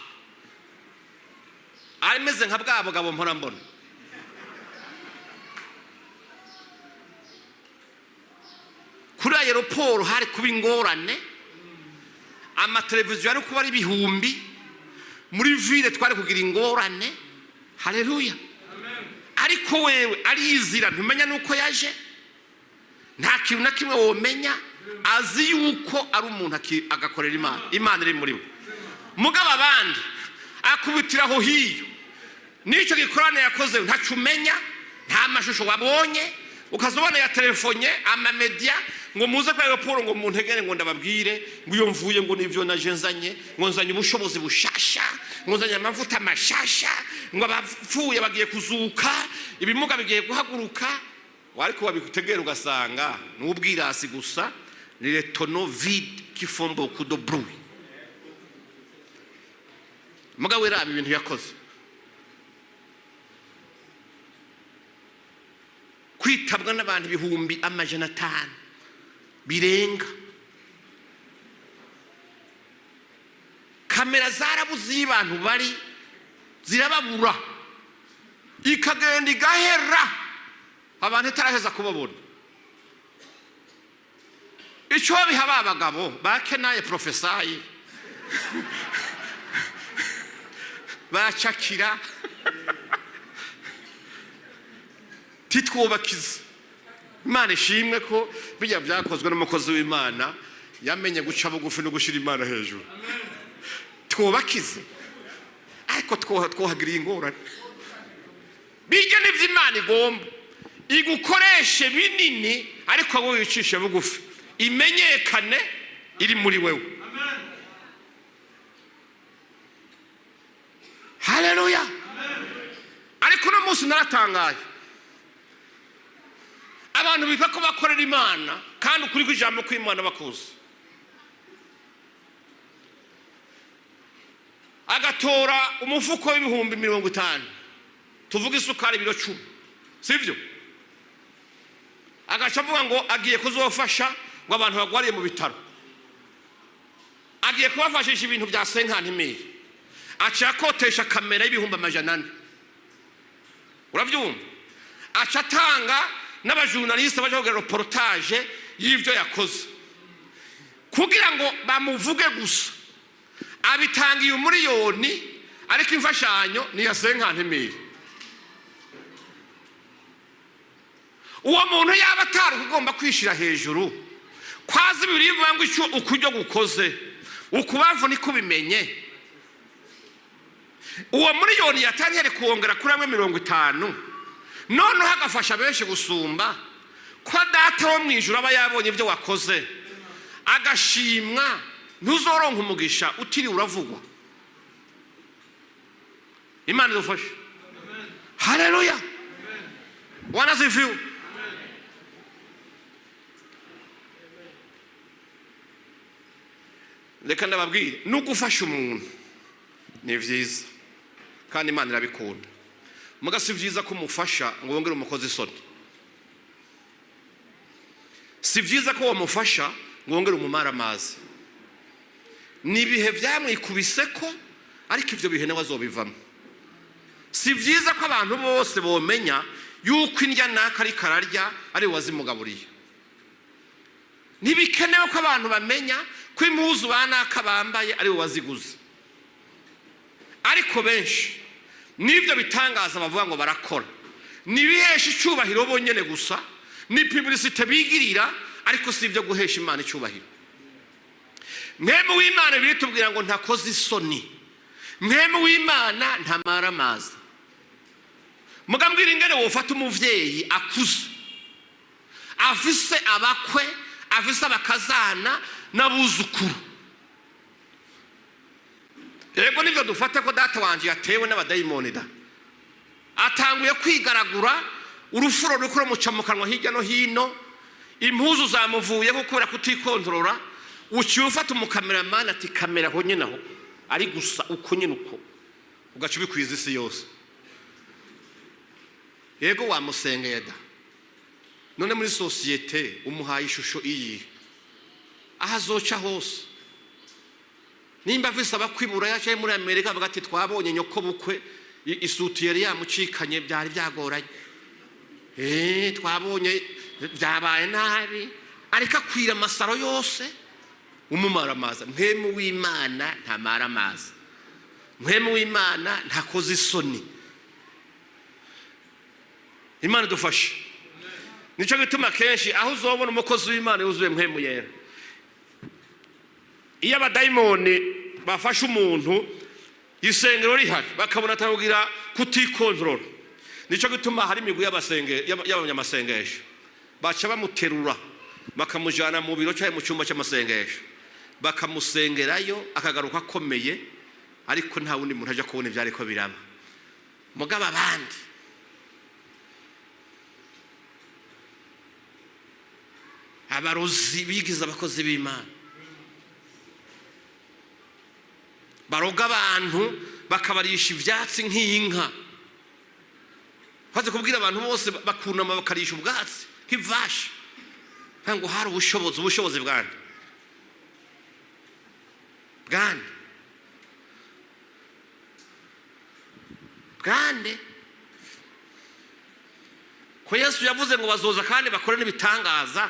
arimeze nka bwa bugabo mpora mbona, kuri aeroport hari kuba ingorane, amateleviziyo ari kuba ari ibihumbi, muri ville twari kugira ingorane. Haleluya. Ariko wewe arizira, ntumenya nuko yaje, nta kintu na kimwe womenya, azi yuko ari umuntu agakorera Imana, Imana iri muri we. Mugaba abandi akubitiraho hiyo, nicyo gikorane yakoze ntacumenya, nta mashusho wabonye, ukazobona ya telefonye ama media ngo muze kwa aeroport ngo muntegere ngo ndababwire ngo iyo mvuye ngo nivyo naje nzanye, ngo nzanye ubushobozi bushasha, ngo nzanye amavuta mashasha, ngo abapfuye bagiye kuzuka, ibimuga bigiye guhaguruka. Wariko wabikutegera ugasanga n'ubwirasi gusa, ni les tonneaux vides qui font beaucoup de bruit. Muga wera ibintu yakoze, kwitabwa n'abantu ibihumbi amajana 5 birenga, kamera zarabuze y'abantu bari zirababura, ikagenda igahera abantu itaraheza kubabona. Icyo bihaba abagabo bakenaye profesayi bacakira titwubakize. Imana ishimwe ko bijya byakozwe n'umukozi w'Imana yamenye guca bugufi no gushira Imana hejuru. Twubakize ariko twohagiriye ingorane. Bijya n'ivy'Imana igomba igukoreshe binini ariko wowe wicishe bugufi imenyekane iri muri wewe. Haleluya. Ariko no munsi naratangaye abantu biva ko bakorera Imana kandi ukuri kw'ijambo kw'Imana bakuzi, agatora umufuko w'ibihumbi 50, tuvuga isukari ibiro 10, sivyo? Agaca avuga ngo agiye kuzofasha ngo abantu bagwariye mu bitaro, agiye kubafashisha ibintu bya 50,000, aca akotesha kamera y'ibihumbi 400. Uravyumva? Aca atanga n'abajournaliste baje kugira reportage y'ivyo yakoze kugira ngo bamuvuge gusa. Abitangiye umuriyoni ariko imfashanyo ni ya 50,000. Uwo muntu yaba atari ugomba kwishira hejuru kwazi birivuga ngo icyo ukuryo gukoze ukubavu ni kubimenye. Uwo muriyoni yatari yari kuongera kuri amwe 50, none hagafasha benshi gusumba ko data wo mwijuru aba yabonye ibyo wakoze agashimwa. Ntuzoronka umugisha utiri uravugwa. Imana idufashe. Haleluya. Wanasifiwe. Reka ndababwire nugufasha umuntu ni vyiza kandi Imana irabikunda. Muga si vyiza ko umufasha ngo wongere umukozi isoni. Si vyiza ko wamufasha ngo wongere umumara amazi. Ni bihe byamwikubise ko ariko ivyo bihe nawe azobivamo. Si vyiza ko abantu bose bomenya yuko indya naka ari kararya ari wazimugaburiye. Nibikenewe ko abantu bamenya ko impuzu banaka bambaye ari waziguze. Ariko benshi nibyo bitangaza bavuga ngo barakora, nibihesha icubahiro bonyene gusa, ni publicité bigirira ariko si ibyo guhesha Imana icubahiro. Mwemu w'Imana biritubwira ngo ntakoze isoni, mwemu w'Imana ntamara amazi. Mugambwira ingene wofata umuvyeyi akuze afise abakwe afise abakazana n'abuzukuru. Ego nivyo dufata ko data wanje yatewe n'abadayimoni da, atanguye kwigaragura urufuro rukuru muca mu kanwa hirya no hino, impuzu zamuvuye gukora kutikontorora. Uciye ufata umukameraman ati kamera ho nyine aho ari gusa uko nyine uko ugaca ubikwiza isi yose. Yego wamusengeye da, none muri societe umuhaye ishusho iyi ahazoca hose. Nimba visa bakwibura yaje muri Amerika bagati twabonye nyoko bukwe isuti yari yamucikanye byari byagoranye, twabonye byabaye nabi ariko akwira amasaro yose umumara amazi. Mwemu w'Imana ntamara amazi, mwemu w'Imana ntakoze isoni. Imana dufashe. Nico gituma kenshi aho uzobona umukozi w'Imana yuzuye mwemu yera, iyo abadayimoni bafashe umuntu isengero rihari bakabona atarugira kutikontrola. Nico gituma hari imigwi y'abanyamasengesho baca bamuterura bakamujana mu biro cyaye mu cyumba cy'amasengesho bakamusengerayo akagaruka akomeye, ariko nta wundi muntu aje kubona ibyari ko biraba. Mugaba abandi abarozi bigize abakozi b'Imana baroga abantu bakabarisha ivyatsi nk'inka, baze kubwira abantu bose bakunama bakarisha ubwatsi nk'ivashi. Ngo hari ubushobozi bwande ko Yesu yavuze ngo bazoza kandi bakore n'ibitangaza.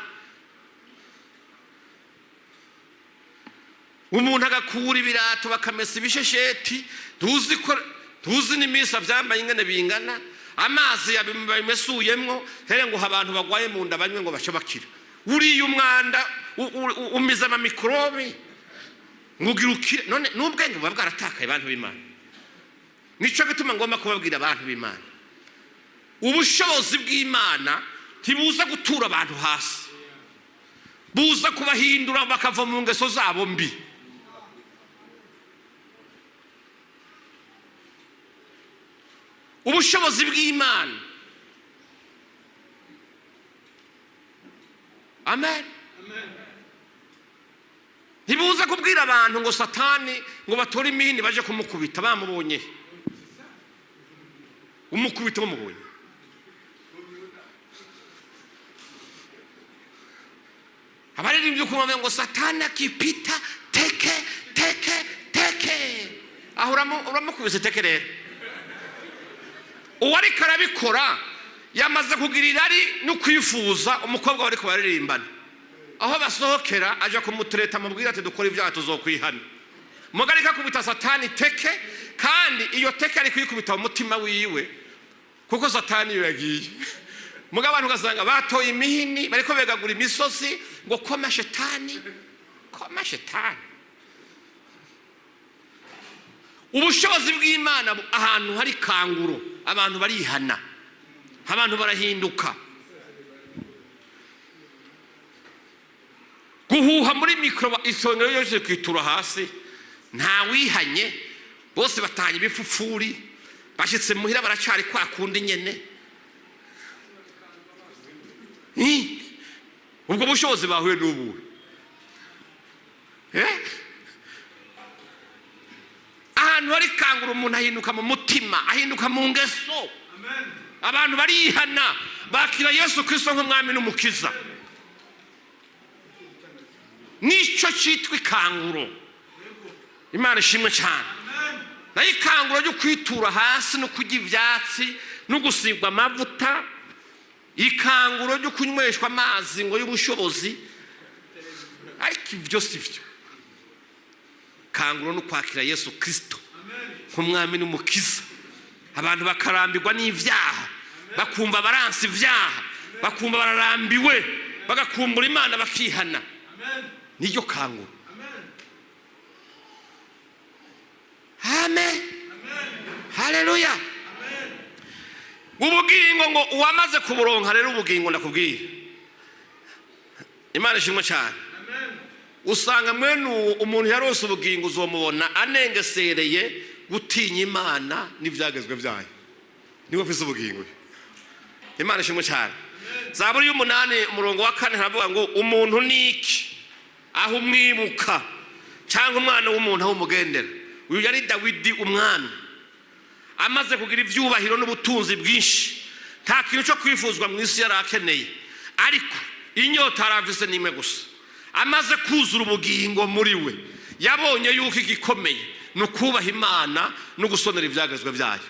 Umuntu agakura ibirato bakamesa ibishesheti, tuzi n'imisa byambaye ingene bingana, amazi yabimesuyemwo here ngo abantu bagwaye mu nda banywe ngo bashobakira uriye umwanda umiza ama mikrobe ngugirukire none n'ubwenge buba bwaratakaye abantu b'Imana. Nico gituma ngomba kubabwira abantu b'Imana, ubushobozi bw'Imana ntibuza gutura abantu hasi, buza kubahindura bakava mu ngeso zabo mbi. Ubushobozi bw'Imana, amen, ntibuza kubwira abantu ngo Satani ngo batore imihini baje kumukubita bamubonye, umukubita bamubonye. Abaririmbyi kumva ngo Satani akipita teke teke teke, aho uramukubise teke rero. Uwari karabikora yamaze kugira irari no kwifuza umukobwa wari kubaririmbana, aho basohokera aje kumutureta mubwira ati dukora ibyaha tuzokwihana. Mugarika kubita Satani teke, kandi iyo teke ari kwikubita umutima wiwe kuko Satani yagiye. Muga abantu gasanga batoye imihini bariko begagura imisozi ngo koma shetani, koma shetani. Ubushobozi bw'Imana ahantu hari kanguro abantu barihana, abantu barahinduka. Guhuha muri mikro isongero yose kwitura hasi, nta wihanye, bose batanye bipfupfuri, bashitse muhira baracari kwa kundi nyene. Ubwo bushobozi bahuye n'ubu ahantu hari kangura umuntu ahinduka mu mutima, ahinduka mu ngeso. Abantu barihana bakira Yesu Kristo nk'umwami n'umukiza. Nico cyitwa ikanguro. Imana ishimwe cyane. Nayo ikanguro ryo kwitura hasi no kujya ivyatsi no gusigwa amavuta, ikanguro ryo kunyweshwa amazi ngo y'ubushobozi, ariko ibyo sivyo. Kanguro no kwakira Yesu Kristo nk'umwami n'umukiza. Abantu bakarambirwa n'ivyaha, bakumva baransi ivyaha, bakumva bararambiwe, bagakumbura Imana bakihana. Niyo kanguro. Amen. Haleluya. Ubugingo ngo uwamaze kuburonka rero ubugingo ndakubwiye. Imana ishimwe cyane. Usanga mwene umuntu yarose ubugingo uzomubona anengesereye gutinya Imana n'ivyagezwe byayo. Niwe afise ubugingo. Imana ishimwe cyane. Zaburi y'umunani umurongo wa 4 haravuga ngo umuntu niki aho umwibuka cyangwa umwana w'umuntu aho umugendera. Uyu yari Dawidi umwami, amaze kugira ivyubahiro n'ubutunzi bwinshi, nta kintu cyo kwifuzwa mu isi yarakeneye, ariko inyota aravise n'imwe gusa. Amaze kuzura ubugingo muri we, yabonye yuko igikomeye nukubaha Imana no gusonera ivyagezwe byayo.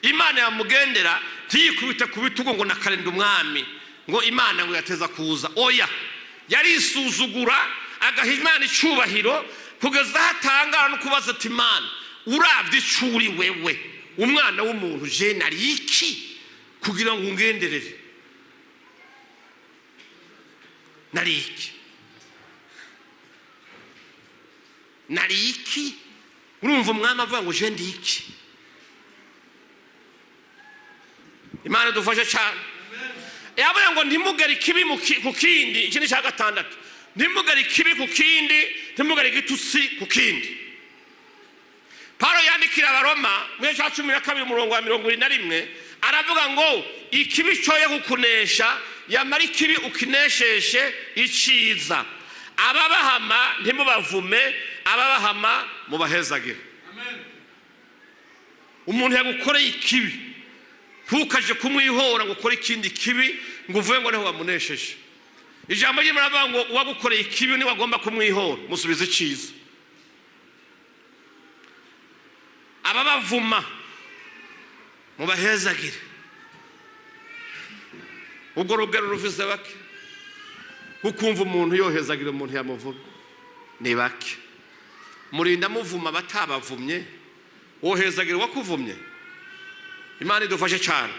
Imana yamugendera ntiyikubita ku bitugo ngo nakarenda umwami ngo Imana ngo yateza kuza. Oya, yari isuzugura agaha Imana icubahiro kugeza hatangara no kubaza ati Imana uravye icuri wewe umwana w'umuntu je nari iki kugira ngo ungenderere, nari iki, nari iki. Urumva umwami avuga ngo je ndi iki. Imana dufashe cyane. Yavuga ngo ntimugare ikibi ku kindi, ikindi cya 6, ntimugare ikibi ku kindi, ntimugare igitutsi ku kindi. Paulo yandikira Abaroma mu cya 12 umurongo wa 21 aravuga ngo ikibi cyoye kukunesha yamara ikibi ukinesheshe iciza. Ababahama ntimubavume, ababahama mubahezagire. Umuntu yagukoreye ikibi ntukaje kumwihora ngo ukore ikindi kibi ngo uvuye ngo neho wamunesheje. Ijambo ry'Imana rivuga ngo uwagukoreye ikibi ni wagomba kumwihora musubize iciza. Ababavuma mubahezagire. Ubwo rugero ruvuze bake, ukumva umuntu yohezagira umuntu yamuvuga ni bake. Murinda muvuma batabavumye, wohezagira wakuvumye. Imana idufashe cyane.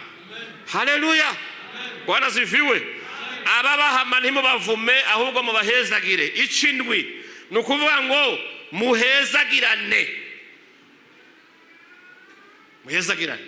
Haleluya. Bwana sifiwe. Ababahama ntimubavume ahubwo mubahezagire. Icindwi nukuvuga ngo muhezagirane. Muhezagirane.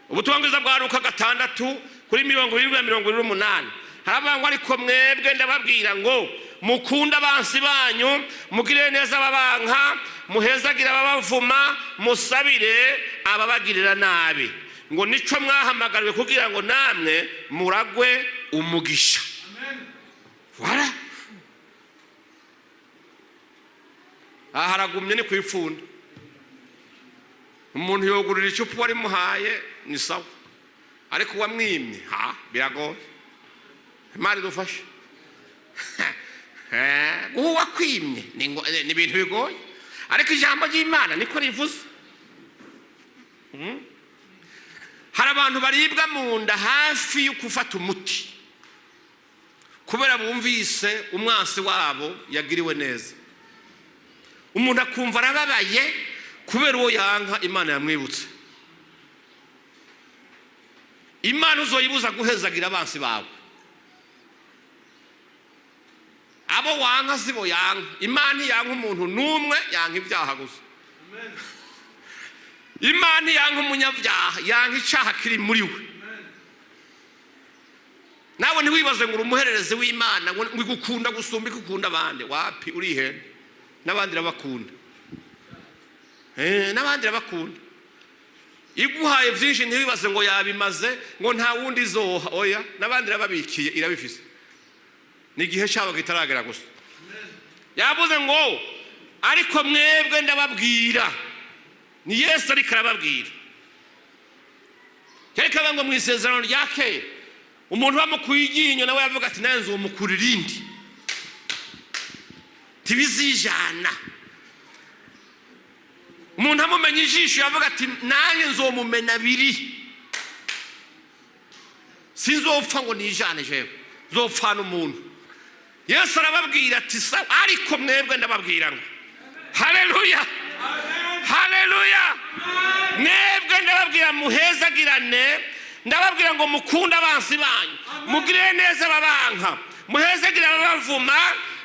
Ubutumwa bwiza bwa Luka 6 kuri 728 harabangwa ariko mwebwe ndababwira ngo mukunda abansi banyu, mugire neza ababanka, muhezagira ababavuma, musabire ababagirira nabi. Ngo nico mwahamagariwe kugira ngo namwe muragwe umugisha. Voilà. Haragumye ni kwipfunda. Umuntu yogurira icupa wari muhaye ni sawa, ariko wamwimye biragoye. Imana idufashe. Uwa kwimye ni ibintu bigoye, ariko ijambo ry'Imana niko rivuze. Hari abantu baribwa mu nda hafi yo gufata umuti kubera bumvise umwansi wabo yagiriwe neza. Umuntu akumva arababaye kubera uwo yanka Imana yamwibutse. Imana uzoyibuza guhezagira abansi bawe. Abo wanka sibo yanka. Imana yanka umuntu numwe, yanka ibyaha gusa. Imana yanka umunyabyaha, yanka icyaha kiri muri we. Nawe ntiwibaze ngo umuherereze w'Imana ngo ngukunda gusumba ikukunda abandi. Wapi urihenda. Nabandi rabakunda. Nabandi rabakunda. Iguhaye byinshi ntiwibaze ngo yabimaze ngo nta wundi zoha. Oya, nabandi rababikiye irabifise. Nigihe cyabo gitaragera gusa. Yavuze ngo ariko mwebwe ndababwira. Ni Yesu ariko arababwira. Keka ngo mu isezerano rya kera umuntu bamukuyiginyo nawe yavuga ati nanze umukurira indi. Tibizijana. Umuntu amumenye ijisho yavuga ati nanjye nzomumena abiri. Sinzopfa ngo nijane jewe. Zopfana umuntu. Yesu arababwira ati sawa ariko mwebwe ndababwira ngo. Haleluya. Haleluya. Mwebwe ndababwira muhezagirane, ndababwira ngo mukunda abansi banyu, mugire neza ababanka, muhezagira ababavuma,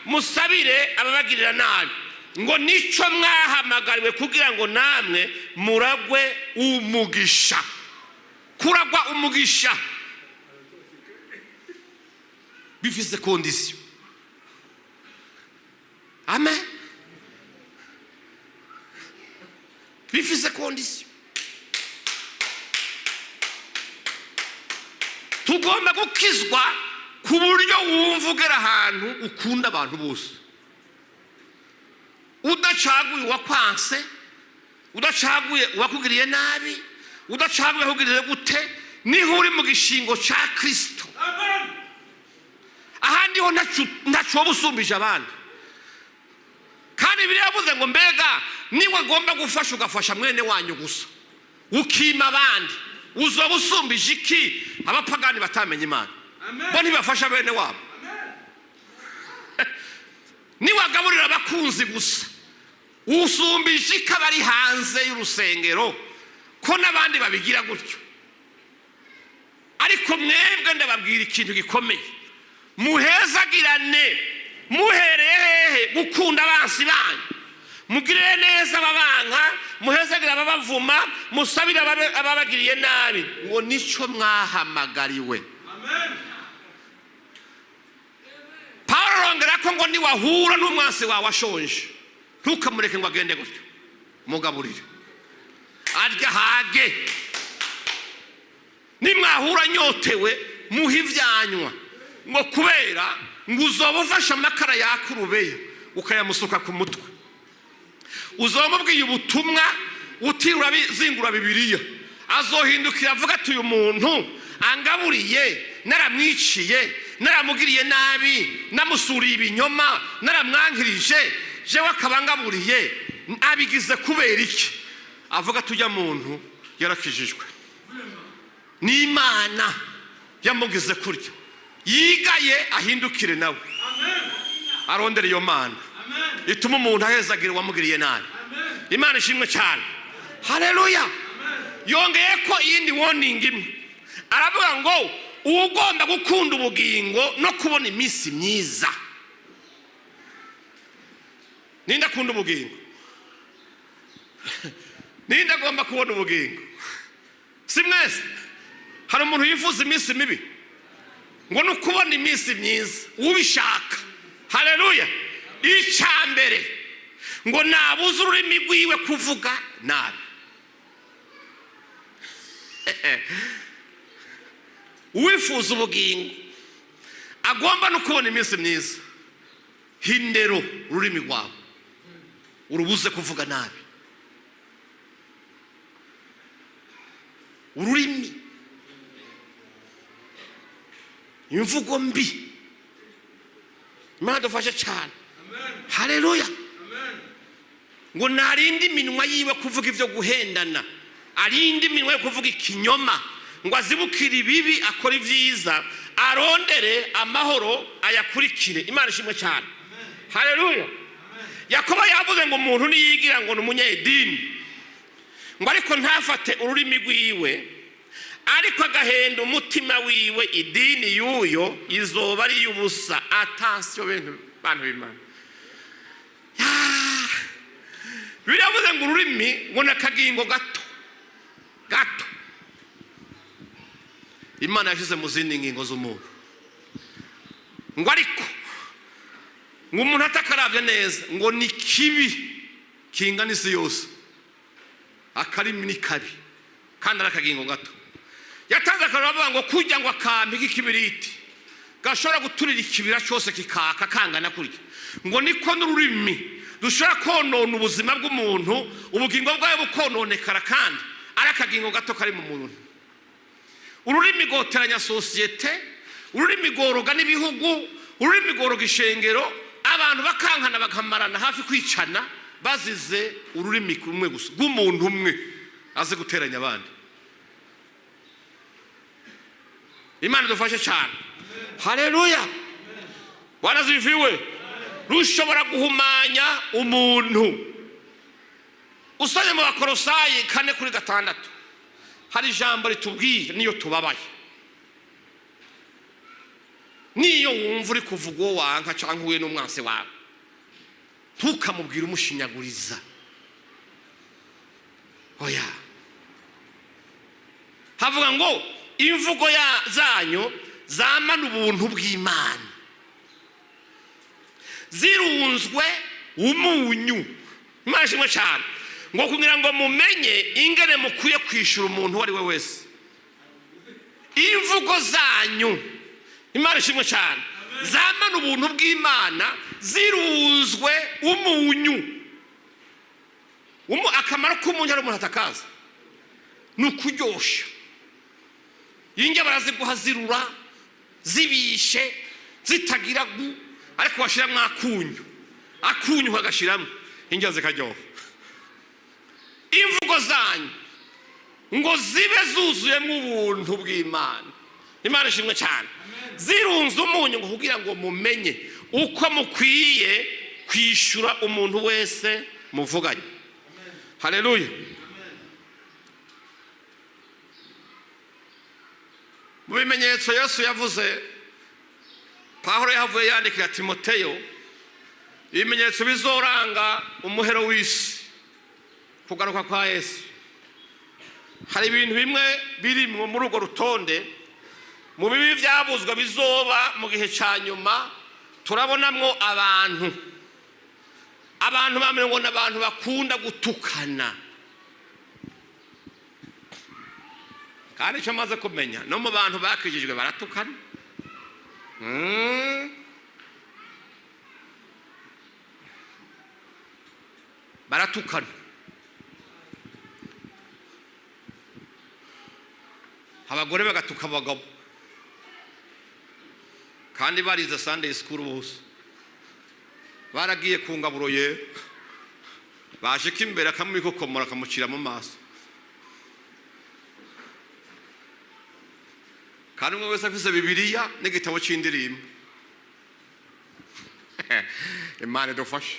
musabire ababagirira nabi. Ngo nico mwahamagariwe kugira ngo namwe muragwe umugisha. Kuragwa umugisha bifise condition. Amen. Bifise condition. Tugomba gukizwa ku buryo wumva ugera ahantu ukunda abantu bose. Udacaguye wakwanse, udacaguye wakugiriye nabi, udacaguye kugirire gute, niho uri mu gishingo ca Kristo. Ahandi ho ntaco busumbije abandi. Kandi biri yavuze ngo mbega niwe agomba gufasha ugafasha mwene wanyu gusa, ukima abandi uzoba usumbije iki abapagani batamenye Imana. Bo ntibafasha bene wabo. Niwe agaburira abakunzi gusa, usumbije iki abari hanze y'urusengero ko nabandi babigira gutyo. Ariko mwebwe ndababwira ikintu gikomeye, muhezagirane muhereye hehe gukunda abansi banyu, mugire neza ababanka, muhezagira ababavuma, musabire ababagiriye nabi. Ngo nico mwahamagariwe. Amen. Paulo rongera ko ngo niwahura n'umwansi wawe ashonje ntukamureke ngo agende gutyo, mugaburire arya hage. Nimwahura nyotewe muhe ivyanywa, ngo kubera ngo uzoba ufashe amakara yakurubeyo ukayamusuka ku mutwe. Uzomubwiye ubutumwa utirura bizingura Bibiliya, azohindukira avuga ati uyu muntu angaburiye, naramwiciye, naramugiriye nabi, namusuriye ibinyoma, naramwankirije, jewe akabangaburiye, abigize kubera iki? Avuga tujya muntu yarakijijwe n'Imana yamugize kurya, yigaye ahindukire nawe arondera iyo Mana ituma umuntu ahezagira wamugiriye nabi. Imana ishimwe cyane. Haleluya. yongeye ko iyindi warning imwe, aravuga ngo ugomba gukunda ubugingo no kubona iminsi myiza. Ninde akunda ubugingo? Ninde agomba kubona ubugingo? Si mwese? Hari umuntu yifuza iminsi mibi? Ngo no kubona iminsi myiza ubishaka. Haleluya. Icyambere ngo nabuze ururimi rwiwe kuvuga nabi. Uwifuza ubugingo agomba no kubona iminsi myiza, hindero ururimi rwawe urubuze kuvuga nabi. Ururimi, imvugo mbi, Imana dufashe cyane. Haleluya. Ngo narinde iminwa yiwe kuvuga ibyo guhendana, arinde iminwa yo kuvuga ikinyoma, ngo azibukire ibibi akora ibyiza, arondere amahoro ayakurikire. Imana ishimwe cyane. Haleluya. Yakobo yavuze ngo umuntu niyigira ngo n'umunyedini, ngo ariko ntafate ururimi rwiwe, ariko agahenda umutima wiwe, idini y'uyo izoba ari y'ubusa. Attention bantu b'Imana. Biravuze ngo ururimi ngo nakagingo gato Imana yashyize mu zindi ngingo z'umuntu, ngo ariko ngo umuntu atakaravye neza ngo ni kibi kingana isi yose. Akarimi ni kabi kandi arakagingo gato. Yatanze akaravuga ngo kujya ngo akambi k'ikibiriti gashobora guturira ikibira cyose kikaka kangana kurya, ngo niko n'ururimi dushobora konona ubuzima bw'umuntu, ubugingo bwawe bukononekara kandi arakagingo gato kari mu muntu. Ururimi goteranya sosiyete, ururimi goroga n'ibihugu, ururimi goroga ishengero, abantu bakankana bakamarana hafi kwicana bazize ururimi kumwe gusa rw'umuntu umwe aze guteranya abandi. Imana dufashe cyane. Haleluya. Waraziviwe. Rushobora guhumanya umuntu. Usanye mu Bakolosayi 4:6 hari ijambo ritubwiye niyo tubabaye, niyo wumva uri kuvuga uwo wanka cyangwa uhuye n'umwansi wawe, ntukamubwire umushinyaguriza. Oya. Havuga ngo imvugo zanyu zamana ubuntu bw'Imana, zirunzwe umunyu. Imana ishimwe cyane. Ngo kugira ngo mumenye ingene mukwiye kwishura umuntu uwo ari we wese. Imvugo zanyu, Imana ishimwe cyane, zamana ubuntu bw'Imana, zirunzwe umunyu. Akamaro k'umunyu ari umuntu atakaza ni ukuryosha. Inge baraziguha zirura, zibishe, zitagira gu, ariko washiramo akunyu hagashiramo inge zikaryoha. Imvugo zanyu ngo zibe zuzuyemo ubuntu bw'Imana. Imana ishimwe cyane. Zirunze umunyu ngo kugira ngo mumenye uko mukwiye kwishura umuntu wese muvuganye. Haleluya. Mu bimenyetso Yesu yavuze, Pawulo yavuye yandikira Timoteyo, ibimenyetso bizoranga umuhero w'isi, kugaruka kwa Yesu. Hari ibintu bimwe biri muri urwo rutonde mu bibi byabuzwa bizoba mu gihe cya nyuma. Turabonamwo abantu bamenye ngo n'abantu bakunda gutukana. Kandi icyo maze kumenya no mu bantu bakijijwe baratukana. Baratukana. Abagore bagatuka abagabo kandi barize Sunday school bose, baragiye ku ngaburo ye, baje kimbere akamwikokomora akamucira mu maso. Kandi umwe wese afise Bibiliya n'igitabo cy'indirimbo. Imana dufashe.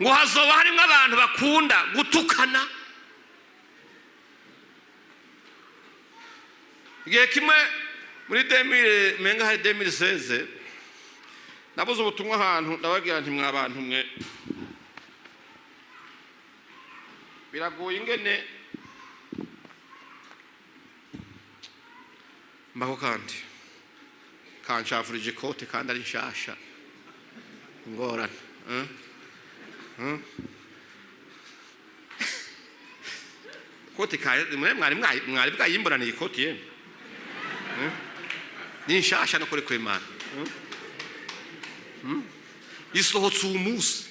ngo hazoba harimo abantu bakunda gutukana. Igihe kimwe muri 2016 nabuze ubutumwa ahantu ndabagira nti mwabantu mwe biragoye ingene mbaho kandi kanshafurije ikote kandi ari nshasha ngorane kote kaye mwari bwayimburaniye ikote yemwe ni nshasha no kuri kw'Imana isohotse umunsi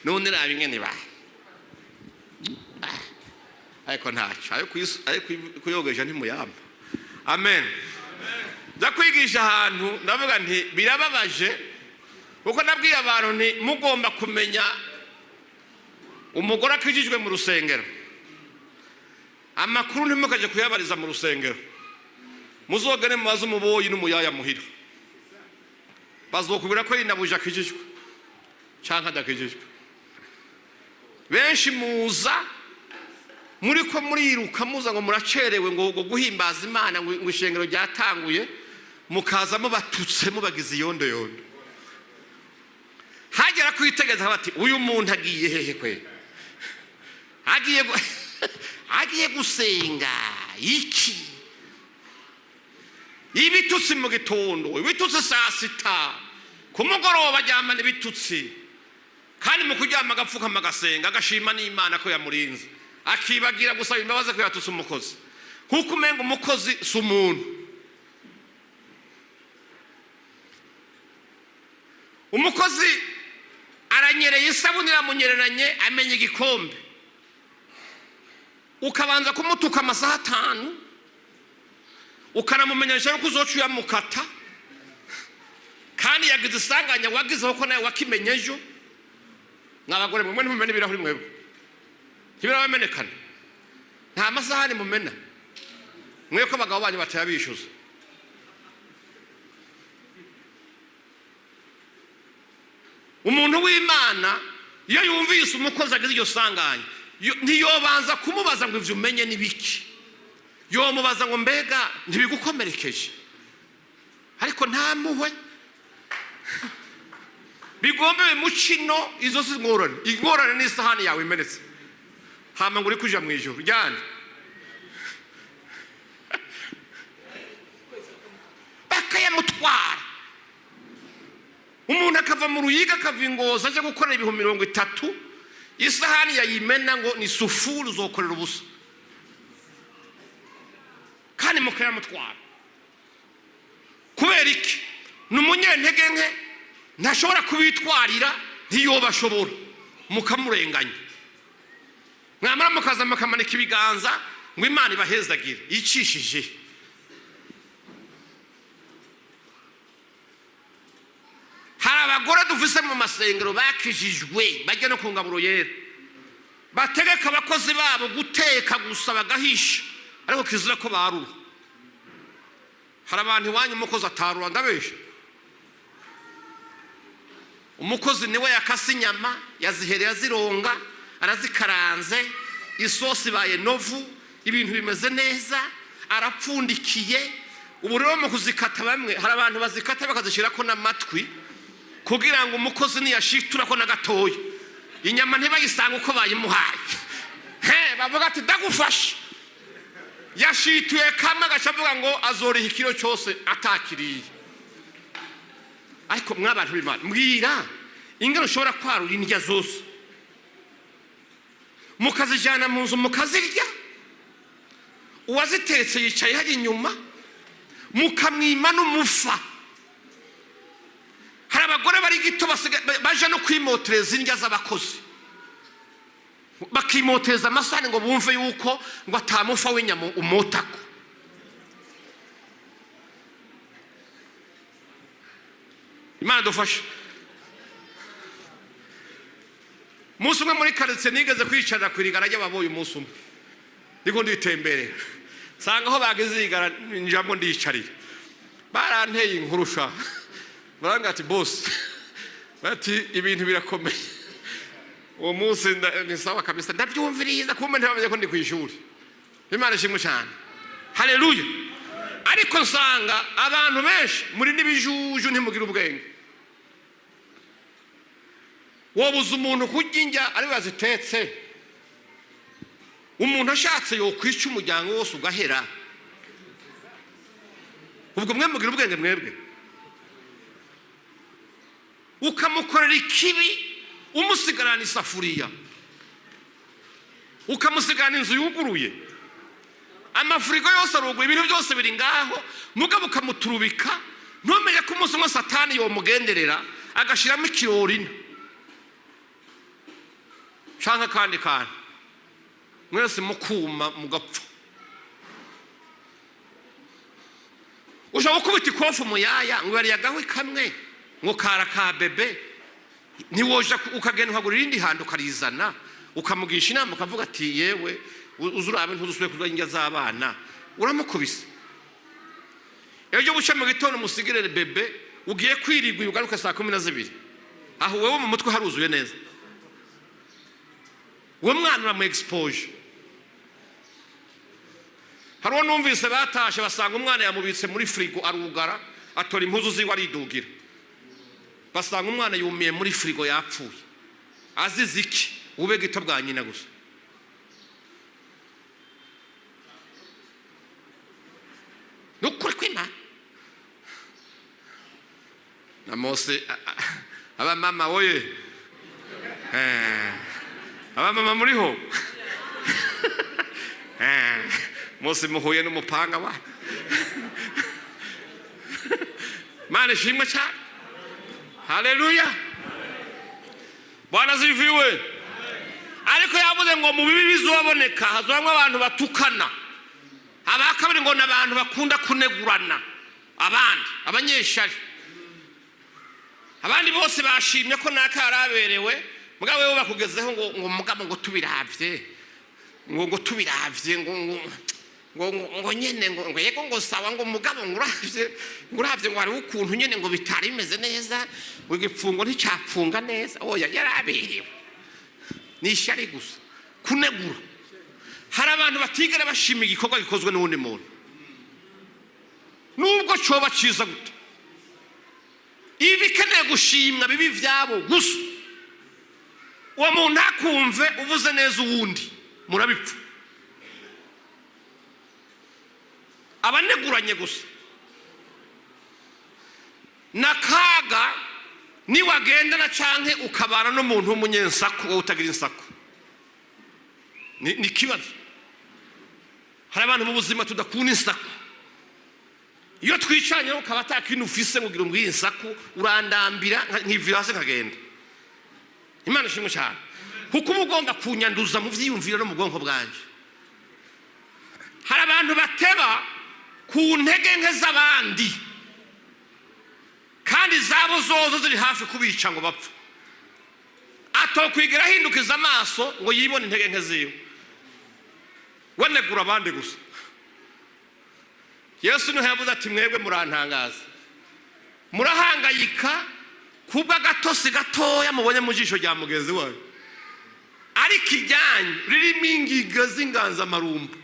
none rabi ngene ba ariko ntacyo ariko kuyogeje ntimuyamba. Amen. Ndakwigisha ahantu ndavuga nti birababaje kuko nabwiye abantu nti mugomba kumenya umugore akijijwe mu rusengero amakuru ntimukaje kuyabariza mu rusengero, muzogane mubaze umuboyi n'umuyaya muhira bazokubwira ko yinabuje akijijwe canka adakijijwe. Benshi muza muri ko muriruka muza ngo muracerewe ngo guhimbaza Imana ngo ishengero ryatanguye mukaza mubatutse mubagize yondo yondo. Hagera kwitegeza bati uyu muntu agiye hehe kwe agiye gusenga iki ibitutsi mu gitondo ibitutsi saa sita ku mugoroba ajyamana ibitutsi kandi mu kuryama agapfukama agasenga agashima n'Imana ko yamurinze akibagira gusaba imbabazi ko yatutse umukozi kuko umenga umukozi si umuntu. Umukozi aranyereye isabuni iramunyereranye amenye igikombe ukabanza kumutuka amasaha 5 ukanamumenyesha ko uzoca uyamukata kandi yagize isanganya wagizeho ko nawe wakimenye ejo. Mwabagore mwe ntimumena ibirahuri mwebwe ntibirabamenekana nta masahani mumena mwe ko abagabo banyu batayabishuza. Umuntu w'Imana iyo yumvise umukozi agize iryo sanganya ntiyobanza kumubaza ngo ivyo umenye nibiki, yomubaza ngo mbega ntibigukomerekeje, ariko nta muhwe bigombe bimucino izo ingorane n'isahani yawe imenetse hama ngo uri kuja mu ijuru ryande bakayamutwara. Umuntu akava mu ruyiga akava ingoza aje gukorera 30,000 isahani yayimena ngo ni sufuru uzokorera ubusa kandi mukayamutwara kubera iki? N'umunyentege nke ntashobora kubitwarira ntiyobashobora mukamurenganya mwamara mukaza mukamanika ibiganza ngo Imana ibahezagire icishije. Hari abagore dufise mu masengero bakijijwe bajya no kungaburo yera bategeka abakozi babo guteka gusa bagahisha ariko kizira ko barura. Hari abantu iwanyu umukozi atarura ndabesha umukozi niwe yakase inyama yazihereye azironga arazikaranze isosi baye novu ibintu bimeze neza arapfundikiye. Ubu rero mu kuzikata bamwe hari abantu bazikata bakazishirako n'amatwi kugira ngo umukozi niyashitura ko nagatoya inyama ntibayisanga uko bayimuhaye bavuga ati ndagufasha yashituye kama gacavuga ngo azoriha ikiro cyose atakiriye. Ariko mwabantu b'Imana mbwira ingero ushobora kwarura indya zose mukazijana mu nzu mukazirya uwazitetse yicaye hari inyuma mukamwima n'umufa. Hari abagore bari gito baje no kwimotereza indya z'abakozi bakimotereza amasahani ngo bumve yuko ngo atamufa w'inyama umotako. Imana dufashe. Musi umwe muri karitsiye nigeze kwicarira ku irigara ry'ababoye umunsi umwe ndiko nditemberera sanga aho bageze irigara njambo ndiyicarira baranteye inkurusha baranga ati boss bati ibintu birakomeye uwo munsi ni sawa kabisa ndabyumviriza kumbe ntibamenye ko ndi kwishuri Imana ishimwe cyane haleluya ariko nsanga abantu benshi muri nibijuju ntimugira ubwenge wobuza umuntu kujinja ari wazitetse umuntu ashatse yo kwica umuryango wose ugahera ubwo mwe mugira ubwenge mwebwe ukamukorera ikibi umusigarana isafuriya ukamusigarana inzu yuguruye amafurigo yose aruguye ibintu byose biri ngaho mugabo ukamuturubika ntumenye ko umunsi umwe satani yomugenderera agashiramo ikirorina canka kandi kandi mwese mukuma mugapfa ushaka kubita ikofu muyaya ngo yari yagawe kamwe ngo kara ka bebe niwoja ukagenda ukagura irindi handi ukarizana ukamugisha inama ukavuga ati yewe uzurabe ntuzusubire kurya indya z'abana uramukubise ejo buce mu gitondo musigirere bebe ugiye kwirigwa ugaruka saa 12 aho wewe mu mutwe haruzuye neza uwo mwana uramu expose hariho numvise batashe basanga umwana yamubitse muri frigo arugara atora impuzu ziwe aridugira basanga umwana yumiye muri frigo yapfuye azize iki ube gito bwa nyina gusa nukuri kwima na Mose aba mama oye aba mama muriho Mose muhuye n'umupanga wa Mana ishimwe cyane haleluya Bwana ziviwe ariko yavuze ngo mu bibi bizoboneka hazamwe abantu batukana abakabiri ngo nabantu bakunda kunegurana abandi abanyeshari abandi bose bashimye ko nakaraberewe mugabo wewe bakugezeho ngo mugabo ngo tubiravye ngo tubiravye ngo nyene ngo yego ngo sawa ngo mugabo nguravye ngo ari ukuntu nyene ngo bitari imeze neza wigipfungo nticapfunga neza oya yaraberewe nishari gusa kunegura hari abantu batigera bashima igikorwa gikozwe n'undi muntu nubwo coba ciza gute ibi keneye gushimwa bibi vyabo gusa uwo muntu akumve uvuze neza uwundi murabipfa abaneguranye gusa nakaga ni wagendana canke ukabana n'umuntu w'umunyensaku wowe utagira insaku ni kibazo hari abantu mu buzima tudakunda insaku iyo twicanye ukaba atakintu ufise ngo umbwire insaku urandambira nkivira hasi nkagenda Imana ishimwe cyane kuko ubugomba kunyanduza mu vyiyumviro no mu bwonko bwanje hari abantu bateba ku ntege nke z'abandi kandi zabo zozo ziri hafi kubica ngo bapfa atokwigira ahindukiza amaso ngo yibone intege nke ziwe wanegura abandi gusa Yesu niho yavuze ati mwebwe murantangaza murahangayika kubwa gatosi gatoya mubonye mu jisho rya mugenzi wawe ariko ijyanye ririmo ingiga z'inganza marumbu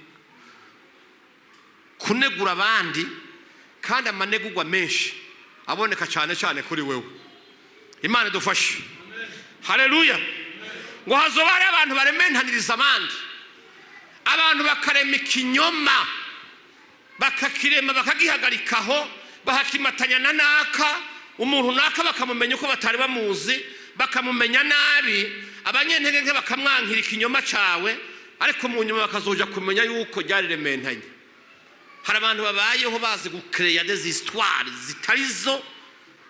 kunegura abandi kandi amanegurwa menshi aboneka cyane cyane kuri wewe Imana idufashe haleluya ngo hazoba hari abantu barementaniriza abandi abantu bakarema ikinyoma bakakirema bakagihagarikaho bahakimatanya na naka umuntu naka bakamumenya uko batari bamuzi bakamumenya nabi abanyentege nke bakamwankira ikinyoma cawe ariko mu nyuma bakazoja kumenya yuko ryari rementanye hari abantu babayeho bazi gucreya des histoires zitarizo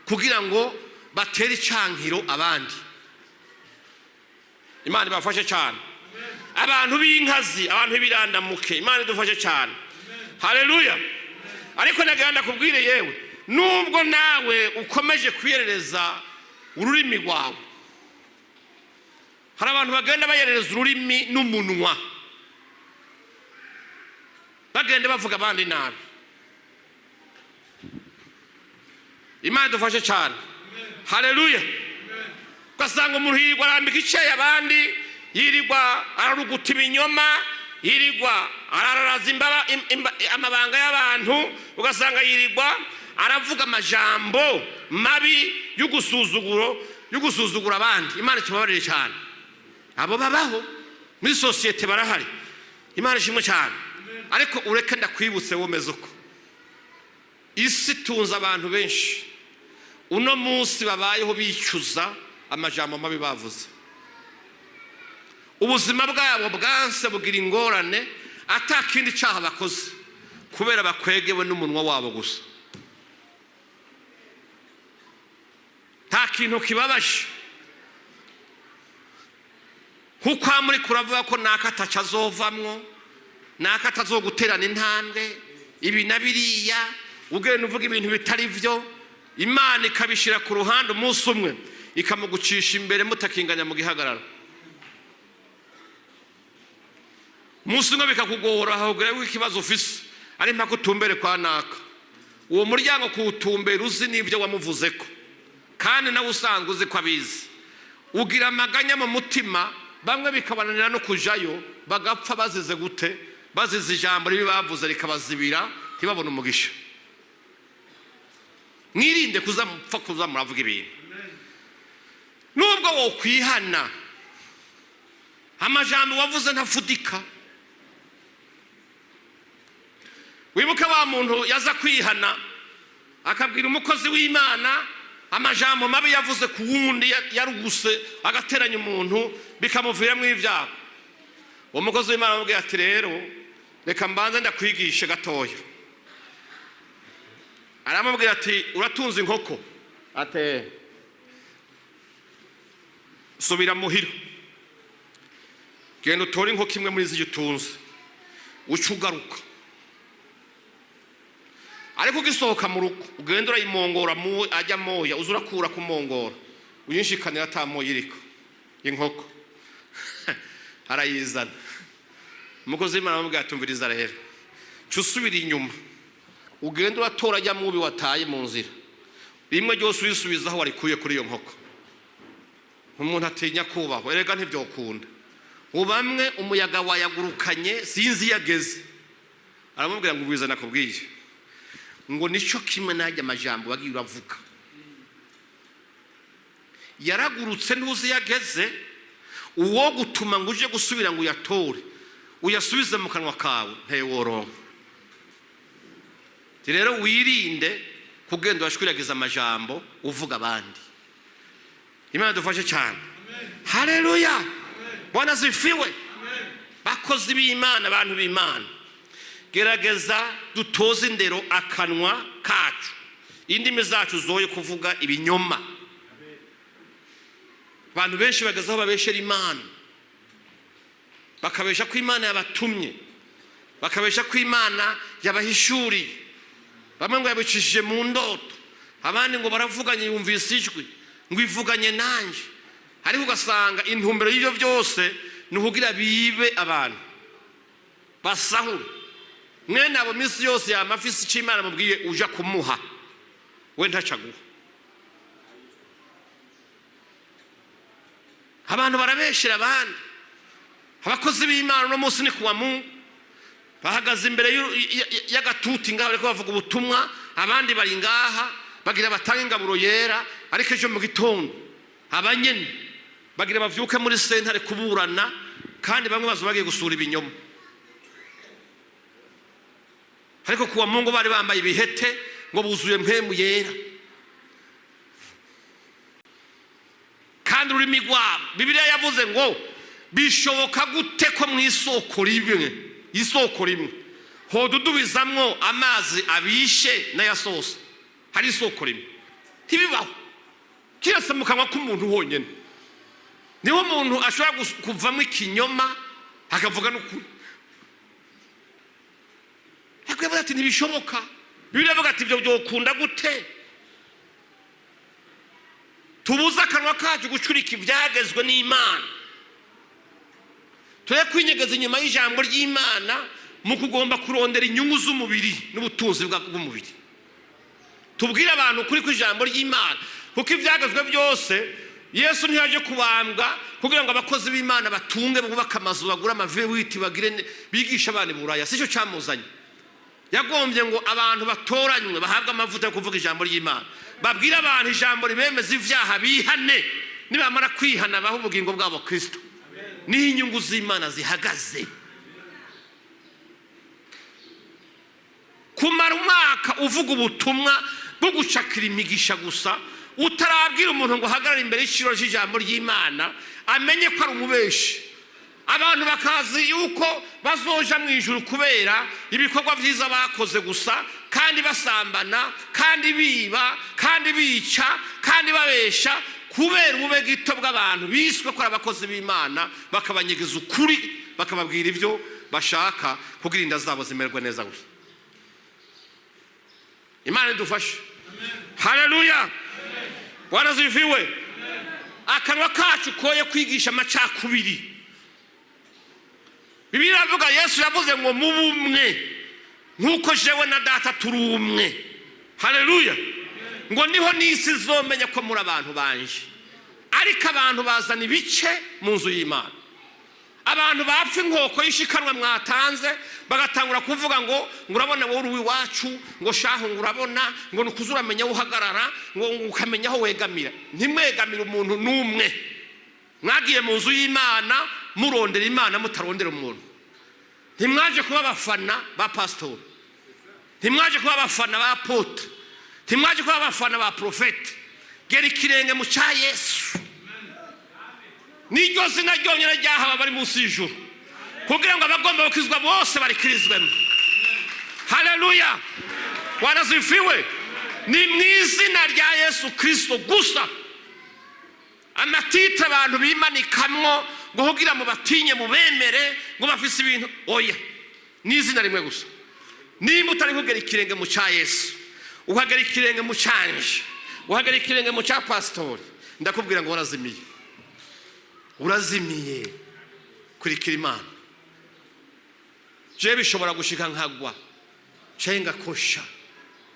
kugira ngo batere icankiro abandi Imana ibafashe cyane abantu b'inkazi abantu birandamuke Imana idufashe cyane haleluya ariko naganda kubwire yewe nubwo nawe ukomeje kwiyerereza ururimi rwawe hari abantu bagenda bayerereza ururimi n'umunwa bagenda bavuga abandi nabi Imana dufashe cyane. Haleluya. Ugasanga umuntu yirirwa arambika icyayi abandi, yirirwa araruguta ibinyoma, yirirwa araraza amabanga y'abantu, ugasanga yirirwa aravuga amajambo mabi y'ugusuzugura abandi. Imana kibabarire cyane. Abo babaho muri societe barahari. Imana ishimwe cyane. Ariko ureke ndakwibutse womeze uko isi tunza abantu benshi uno munsi babayeho bicuza amajambo mabi bavuze. Ubuzima bwabo bwanse bugira ingorane atakindi cyaha bakoze kubera bakwegewe n'umunwa wabo gusa. Nta kintu kibabaje kuko muri kuravuga ko nakataca azovamwo, nakatazoguterana intambwe, ibi nabiriya, ugenda uvuga ibintu bitari byo, Imana ikabishira ku ruhande umunsi umwe ikamugucisha imbere mutakinganya mu gihagararo. Umunsi umwe bikakugora ahubwo ikibazo ufise ari mpaka utumbere kwa naka. Uwo muryango kuwutumbera uzi n'ibyo wamuvuzeko kandi nawe usanzwe uzi ko abizi. Ugira amaganya mu mutima, bamwe bikabananira no kujayo bagapfa bazize gute? Bazize ijambo ribi bavuze rikabazibira ntibabone umugisha. Mwirinde kuza muravuga ibintu. Nubwo wo kwihana amajambo wavuze ntafudika. Wibuka wa muntu yaza kwihana akabwira umukozi w'Imana amajambo mabi yavuze ku wundi yaruguse agateranya umuntu bikamuviramo ibyago. Umukozi w'Imana amubwira ati rero reka mbanze ndakwigisha gatoya. Aramubwira ati uratunze inkoko? Ate subira muhira genda utore inkoko imwe muri izi utunze ucugaruka. Ariko ugisohoka mu rugo ugenda urayimongora ajya moya uzurakura kumongora uyishikanira atamoye iriko inkoko arayizana. Umukozi w'Imana amubwira ati umviriza rero cusubira inyuma ugenda uratora ajya mubi wataye mu nzira rimwe ryose urisubizaho warikuye kuri iyo nkoko. Umuntu atinya kubaho erega ntibyokunda. Ubamwe umuyaga wayagurukanye sinzi yageze. Aramubwira ngo ubwiza nakubwiye ngo nico kimwe najya amajambo bagiye uravuga. Yaragurutse ntuzi yageze uwo gutuma ngo uje gusubira ngo uyatore uyasubize mu kanwa kawe nteworonka. Rero wirinde kugenda washwiragiza amajambo uvuga abandi. Imana dufashe cyane. Haleluya. Bwana zifiwe. Bakozi b'Imana, abantu b'Imana, gerageza dutoze indero akanwa kacu, indimi zacu zoye kuvuga ibinyoma. Abantu benshi bagazaho babeshera Imana, bakabesha ko Imana yabatumye, bakabesha ko Imana yabahishuriye. Bamwe ngo yabicishije mu ndoto, abandi ngo baravuganye yumvise ijwi ngo ivuganye nanje. Ariko ugasanga intumbero y'ibyo byose ni ukugira bibe abantu basahure. Mwene abo minsi yose yamafisi icyo Imana mubwiye uja kumuha we ntacaguha. Abantu barabeshera abandi. Abakozi b'Imana no munsi ni kuwa Mungu bahagaze imbere y'agatuti ngaho bariko bavuga ubutumwa, abandi bari ngaha bagira batanga ingaburo yera. Ariko ejo mu gitondo abanyene bagira bavyuke muri sentare kuburana, kandi bamwe bazo bagiye gusura ibinyoma. Ariko kuwa Mungu bari bambaye ibihete ngo buzuye mpemu yera, kandi ururimi rwabo Bibiliya yavuze ngo bishoboka gute ko mu isoko rimwe hodudubizamwo amazi abishe n'ayasosa. Hari isoko rimwe ntibibaho. Kirasa mu kanwa k'umuntu honyene niho umuntu ashobora kuvamo ikinyoma akavuga n'ukuri. Yakwibona ati ntibishoboka. Bibiliya ivuga ati ibyo byokunda gute? Tubuza akanwa kacu gucurika ibyagezwe n'Imana, turi kwinyegeza inyuma y'ijambo ry'Imana mu kugomba kurondera inyungu z'umubiri n'ubutunzi bw'umubiri. tubwire abantu kuri kw'ijambo ry'Imana, kuko ibyagezwe byose Yesu ntiyaje kubambwa kugira ngo abakozi b'Imana batunge bubaka amazu bagura amavewiti bagire bigisha abana buraya, sicyo cyamuzanye. Yagombye ngo abantu batoranywe bahabwe amavuta yo kuvuga ijambo ry'Imana, babwire abantu ijambo ribemeza ivyaha bihane, nibamara kwihana baho ubugingo bwabo Kristo. Ni inyungu z'Imana zihagaze. Kumara umwaka uvuga ubutumwa bwo gucakira imigisha gusa, utarabwira umuntu ngo hagarara imbere y'iciro cy'ijambo ry'Imana amenye ko ari umubeshi. Abantu bakazi yuko bazoja mu ijuru kubera ibikorwa byiza bakoze gusa, kandi basambana, kandi biba, kandi bica, kandi babesha, kubera ubube gito bw'abantu biswe ko abakozi b'Imana, bakabanyegeza ukuri, bakababwira ibyo bashaka kugira inda zabo zimerwe neza gusa. Imana idufashe. Haleluya. Bwana ziviwe. Akanwa kacu koye kwigisha amacakubiri. Bibiliya avuga Yesu yavuze ngo mubumwe nkuko jewe na data turi umwe. Haleluya. Ngo niho n'isi izomenya ko muri abantu banje. Ariko abantu bazana ibice mu nzu y'Imana. Abantu bapfa inkoko y'ishikanwa mwatanze bagatangura kuvuga ngo urabona wowe uri wacu, ngo shaho urabona, ngo nukuzuramenya uhagarara, ngo ukamenya aho wegamira. Ntimwegamira umuntu numwe. Mwagiye mu nzu y'Imana murondera Imana mutarondera umuntu. Ntimwaje kuba abafana ba pasteur, ntimwaje kuba abafana ba apotre, ntimwaje kuba abafana ba prophète. Gera ikirenge mu cya Yesu. Niryo zina ryonyine ryahawe bari munsi y'ijuru, kugira ngo abagomba gukizwa bose barikirizwemo. Haleluya. Warazifiwe. Ni mu izina rya Yesu Kristo gusa. Amatita abantu bimanikamwo ngo kugira mu batinye mu bemere ngo bafise ibintu, oya, ni izina rimwe gusa. Nimba utari kugera ikirenge mu cya Yesu, uhagera ikirenge mu cyanje, uhagera ikirenge mu cya pastor, ndakubwira ngo warazimiye. Urazimiye kurikira Imana. Je bishobora gushika nkagwa, cenga kosha,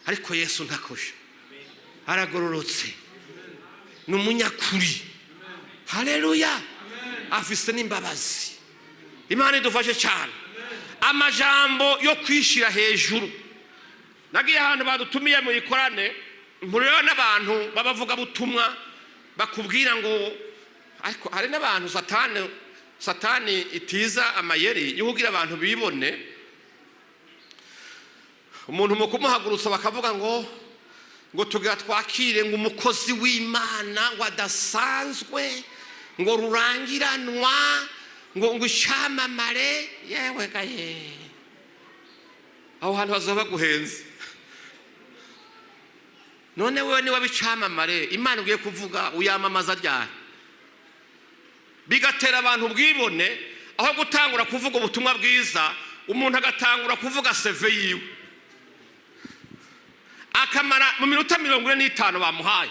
ariko Yesu ntakosha. Aragororotse. Numunyakuri. Haleluya. Afise n'imbabazi. Imana idufashe cyane. Amajambo yo kwishira hejuru. Nagiye ahantu badutumiye mu ikorane, mpurira n'abantu babavuga butumwa bakubwira ngo, ariko hari n'abantu satani itiza amayeri yuhugira abantu bibone. Umuntu mu kumuhagurutsa bakavuga ngo tugira twakire ngo umukozi w'Imana wadasanzwe, ngo rurangiranwa, ngo ishamamare. Yewe gaye, aho hantu hazoba guhenze. None wewe ni wabicamamare Imana ugiye kuvuga uyamamaza ryari? Bigatera abantu bwibone, aho gutangura kuvuga ubutumwa bwiza umuntu agatangura kuvuga CV yiwe, akamara mu minota 45 bamuhaye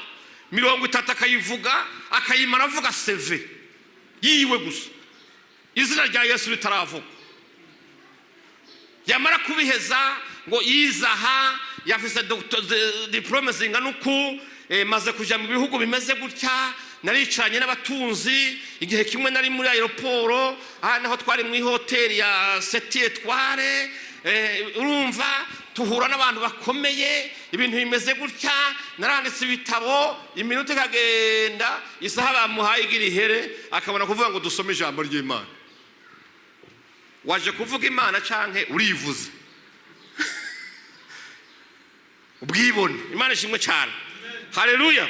30 akayivuga, akayimara avuga CV yiwe gusa, izina rya Yesu ritaravuga. Yamara kubiheza ngo yizaha, yafise diplome zingana uku, maze kuja mu bihugu bimeze gutya, naricanye n'abatunzi. Igihe kimwe nari muri aeroport, naho twari mu hoteli ya 7 étoiles, urumva tuhura n'abantu bakomeye, ibintu bimeze gutya, naranditse ibitabo, iminota ikagenda, isaha bamuhaye igirihere, akabona kuvuga ngo dusome ijambo ry'Imana. Waje kuvuga Imana canke urivuze? Ubwibone. Imana ishimwe cyane. Haleluya.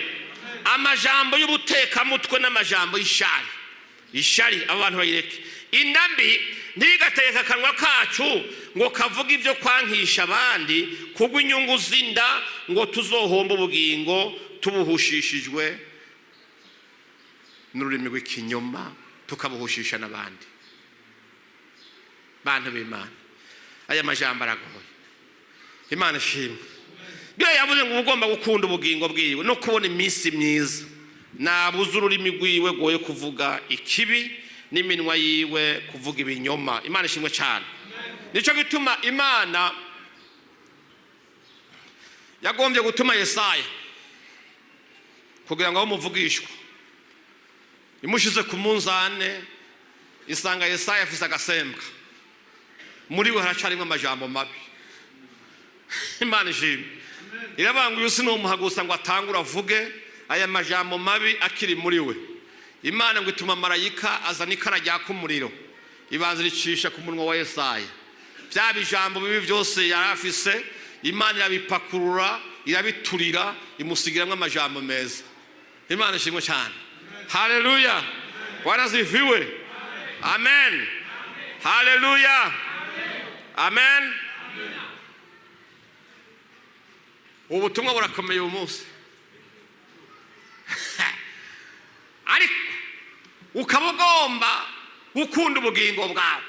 Amajambo y'ubuteka mutwe n'amajambo y'ishari. Ishari abantu bayireke. Indambi ntigateka kanwa kacu ngo kavuga ibyo kwankisha abandi kugwa inyungu zinda, ngo tuzohomba ubugingo tubuhushishijwe n'ururimi rw'ikinyoma tukabuhushisha n'abandi. Bantu b'Imana, aya majambo aragoye. Imana ishimwe. Byo yavuze ngo ugomba gukunda ubugingo bwiwe no kubona iminsi myiza. Nabuze ururimi rwiwe goye kuvuga ikibi, n'iminwa yiwe kuvuga ibinyoma. Imana ishimwe cyane. Nico gituma yagombye gutuma Yesaya kugira ngo bamuvugishwe. Imushize ku munzane isanga Yesaya afise agasembwa, muri we haracarimo amajambo mabi. Imana ishimwe. Irabanga uyu sinumuha gusa ngo atangura avuge aya majambo mabi akiri muri we. Imana ngo ituma marayika azana ikara ryaka umuriro, ibanza ricisha ku munwa wa Yesaya. Bya bijambo bibi byose yarafise, Imana irabipakurura, irabiturira, imusigiramwe amajambo meza. Imana ishimwe cyane. Haleluya. Warazifiwe. Amen. Haleluya. Amen. Ubutumwa burakomeye uyu munsi. Ariko ukaba ugomba gukunda ubugingo bwawe,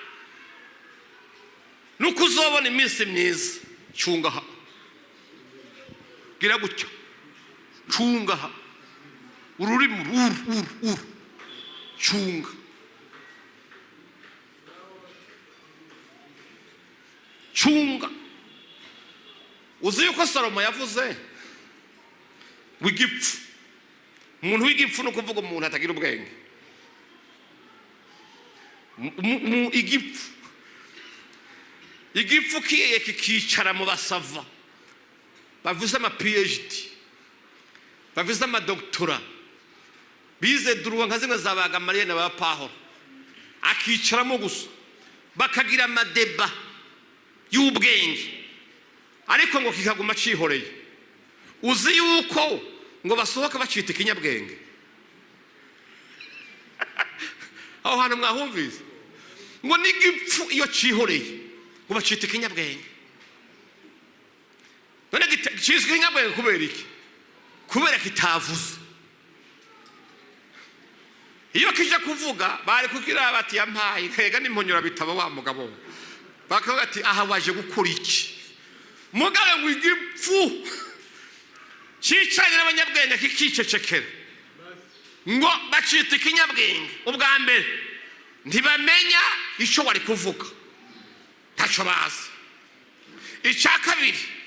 nuko uzobona iminsi myiza. Cungaha, gira gutyo, cungaha ururimi cunga. Cunga. Uzi yuko Salomo yavuze w'igipfu. Umuntu w'igipfu no kuvuga umuntu atagira ubwenge. Igipfu kiye kikicara mu basava bavuze ama PhD, bavuze ama doctora, bize duruwa nka zimwe zabaga Mariya na ba Pahoro, akicaramo gusa bakagira amadeba y'ubwenge, ariko ngo kikaguma cihoreye. Uzi yuko ngo basohoka bacita ikinyabwenge? Aho hano mwahumvise ngo n'igipfu iyo cihoreye ngo bacita ikinyabwenge. None cizwe ikinyabwenge kubera iki? Kubera kitavuze. Iyo kije kuvuga bari kugira bati yampaye kega n'imponyora bitaba wa mugabo, bakavuga ati aha waje gukora iki? Mugabe ngo igipfu cicanye n'abanyabwenge kikicecekera ngo bacita ikinyabwenge. Ubwa mbere ntibamenya icyo wari kuvuga, ntacyo bazi. Icya kabiri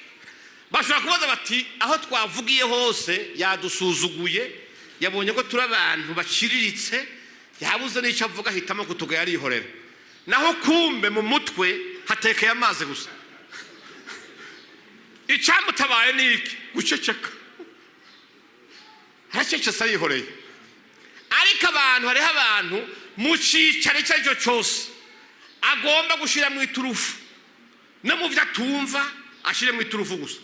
bashobora kubaza bati aho twavugiye hose yadusuzuguye, yabonye ko turi abantu baciriritse, yabuze n'icyo avuga ahitamo kutuga yarihorera. Naho kumbe mu mutwe hatekeye amazi gusa. Icyamutabaye ni iki? Guceceka. Haracecetse arihoreye. Ariko abantu, hariho abantu mu cyicaro icyo ari cyo cyose agomba gushyira mu iturufu, no mu byo atumva ashyire mu iturufu gusa.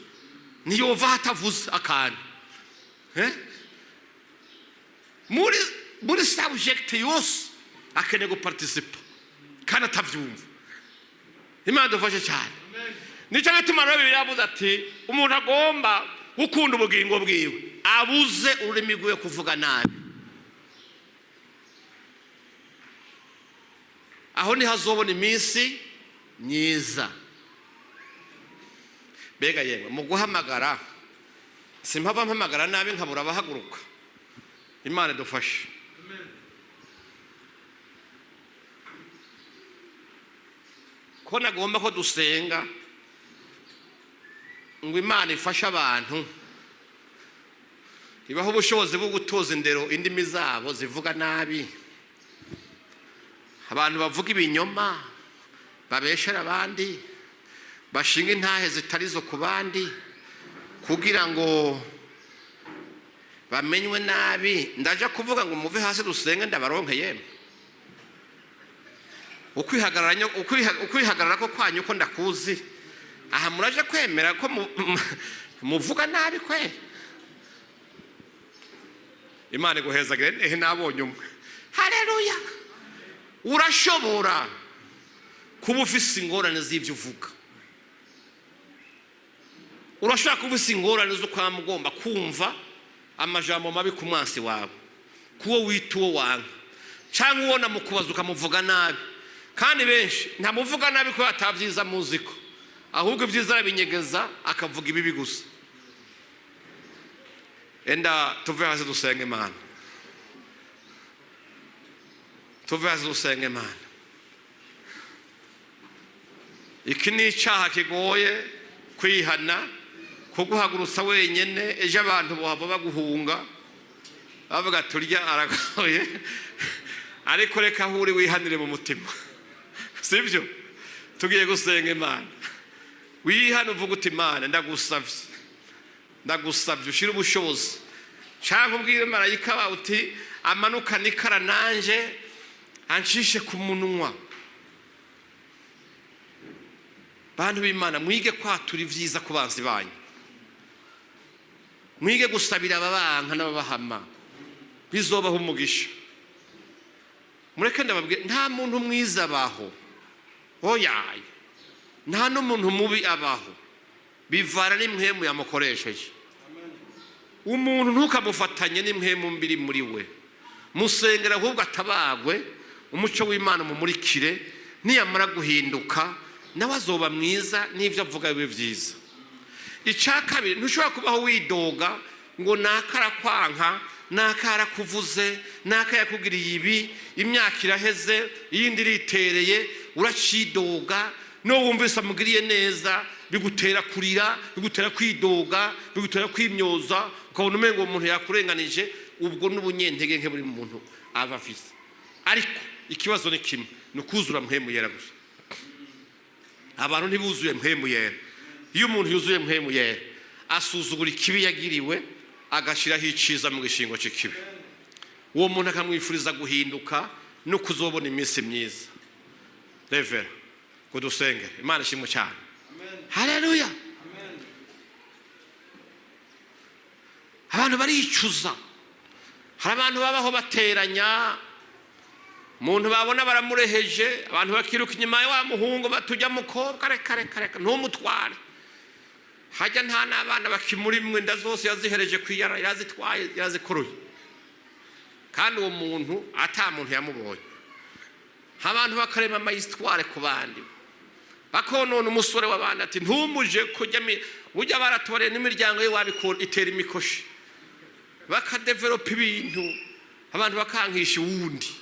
Niyova hatavuze akantu. Muri subject yose akeneye guparticipa kandi atabyumva. Imana dufashe cyane. Nicyo gituma rero Bibiliya yavuze ati umuntu agomba gukunda ubugingo bwiwe abuze ururimi rwiwe kuvuga nabi. Aho ni hazobona iminsi myiza. Bega yemwe mu guhamagara simpava mpamagara nabi nkabura abahaguruka. Imana dufashe. Ko nagomba ko dusenga ngo Imana ifashe abantu ibaho ubushobozi bwo gutoza indero indimi zabo zivuga nabi. Abantu bavuga ibinyoma, babeshera abandi, bashinga intahe zitarizo ku bandi kugira ngo bamenywe nabi. Ndaje kuvuga ngo muve hasi dusenge ndabaronke yemwe. Ukwihagarara ko kwanyu ko ndakuzi, aha muraje kwemera ko muvuga nabi kwe. Imana iguhezagire nabonye umwe. Haleluya. Urashobora kuba ufise ingorane z'ibyo uvuga. Urashobora kuba ufise ingorane zo kwa mugomba kumva amajambo mabi ku mwansi wawe, kuwo wita uwo wanga, cyangwa ubona mu kubaza ukamuvuga nabi. Kandi benshi ntamuvuga nabi ko atavyiza muziko, ahubwo ibyiza arabinyegeza akavuga ibibi gusa. Enda tuve hasi dusenge Imana. Tuve hasi dusenge Imana. Iki ni icyaha kigoye kwihana, kuguhagurutsa wenyene ejo abantu bohava baguhunga bavuga turya aragoye ariko reka huri wihanire mu mutima sibyo tugiye gusenga Imana wihana uvuga uti Imana ndagusavye ushira ubushobozi cyangwa ubwire marayika wawe uti amanuka nikara nanje anshishe ku munwa. Bantu b'Imana mwige kwatura ivyiza ku banzi banyu, mwige gusabira ababanka n'ababahama bizobaho umugisha. Mureke ndababwira nta muntu mwiza abaho, oyaye nta n'umuntu mubi abaho, bivana n'impwemu yamukoresheje. Umuntu ntukamufatanye n'impwemu mbiri muri we, musengera ahubwo atabagwe, umuco w'Imana mumurikire, niyamara guhinduka nawe azoba mwiza n'ivyo avuga bibe vyiza. Icya kabiri, ntushobora kubaho widoga ngo nakara kwanka, nakara kuvuze, nakaya kugiriye ibi, imyaka iraheze iyindi ritereye, uracidoga no wumvise amugiriye neza bigutera kurira, bigutera kwidoga, bigutera kwimyoza, ukabona umengo umuntu yakurenganije. Ubwo n'ubunyentege nke buri muntu aba afise. Ariko ikibazo ni kimwe, nukuzura mpemu yera gusa. Abantu ntibuzuye mpemu yera. Iyo umuntu yuzuye mpemu yera asuzugura ikibi yagiriwe agashiraho iciza mu gishingo cy'ikibi, uwo muntu akamwifuriza guhinduka no kuzobona iminsi myiza. Revera kudusengera Imana ishimwe cyane. Haleluya. Abantu baricuza, hari abantu babaho bateranya, umuntu babona baramureheje, abantu bakiruka inyuma ya wa muhungu batujya mukobwa reka ntumutware. Hajya nta n'abana bakimuri mwe nda zose yazihereje kwiyara, yazitwaye yazikuruye, kandi uwo muntu ata muntu yamubonye. Abantu bakarema amayistware ku bandi, bakonona umusore w'abandi ati ntumuje kujya ujya baratore n'imiryango ye wabikora itera imikoshi, bakadevelopa ibintu abantu bakangisha uwundi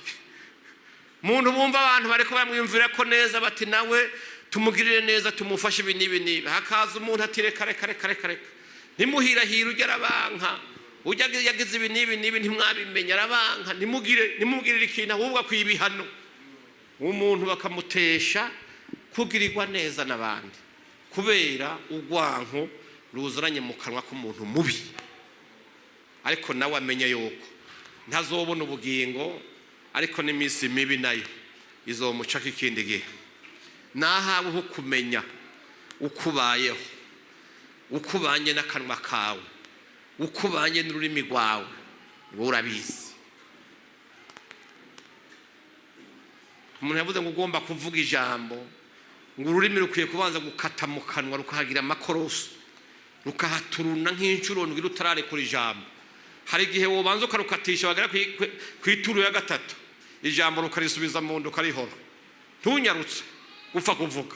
muntu. Bumva abantu bariko bamwimvira ko neza bati nawe tumugirire neza tumufashe ibi nibi, hakaza umuntu ati reka nimuhirahira ujya arabanka, ujya yagize ibi nibi ntimwabimenya arabanka, nimugirire ikintu ahubwo kwibihano. Umuntu bakamutesha kugirirwa neza n'abandi kubera ugwanko ruzuranye mu kanwa k'umuntu mubi. Ariko nawe amenye yuko ntazobona ubugingo, ariko n'iminsi mibi nayo izomucaka ikindi gihe. Nahawe ho kumenya ukubayeho, ukubanye n'akanwa kawe, ukubanye n'ururimi rwawe, wowe urabizi. Umuntu yavuze ngo ugomba kuvuga ijambo, ngo ururimi rukwiye kubanza gukata mu kanwa rukahagira amakorosi, rukahaturuna nk'inshuro ndwi rutararekura ijambo. Hari igihe wobanza ukarukatisha wagera ku ituru ya gatatu, ijambo rukarisubiza mu nda ukarihora. Ntunyarutse gupfa kuvuga,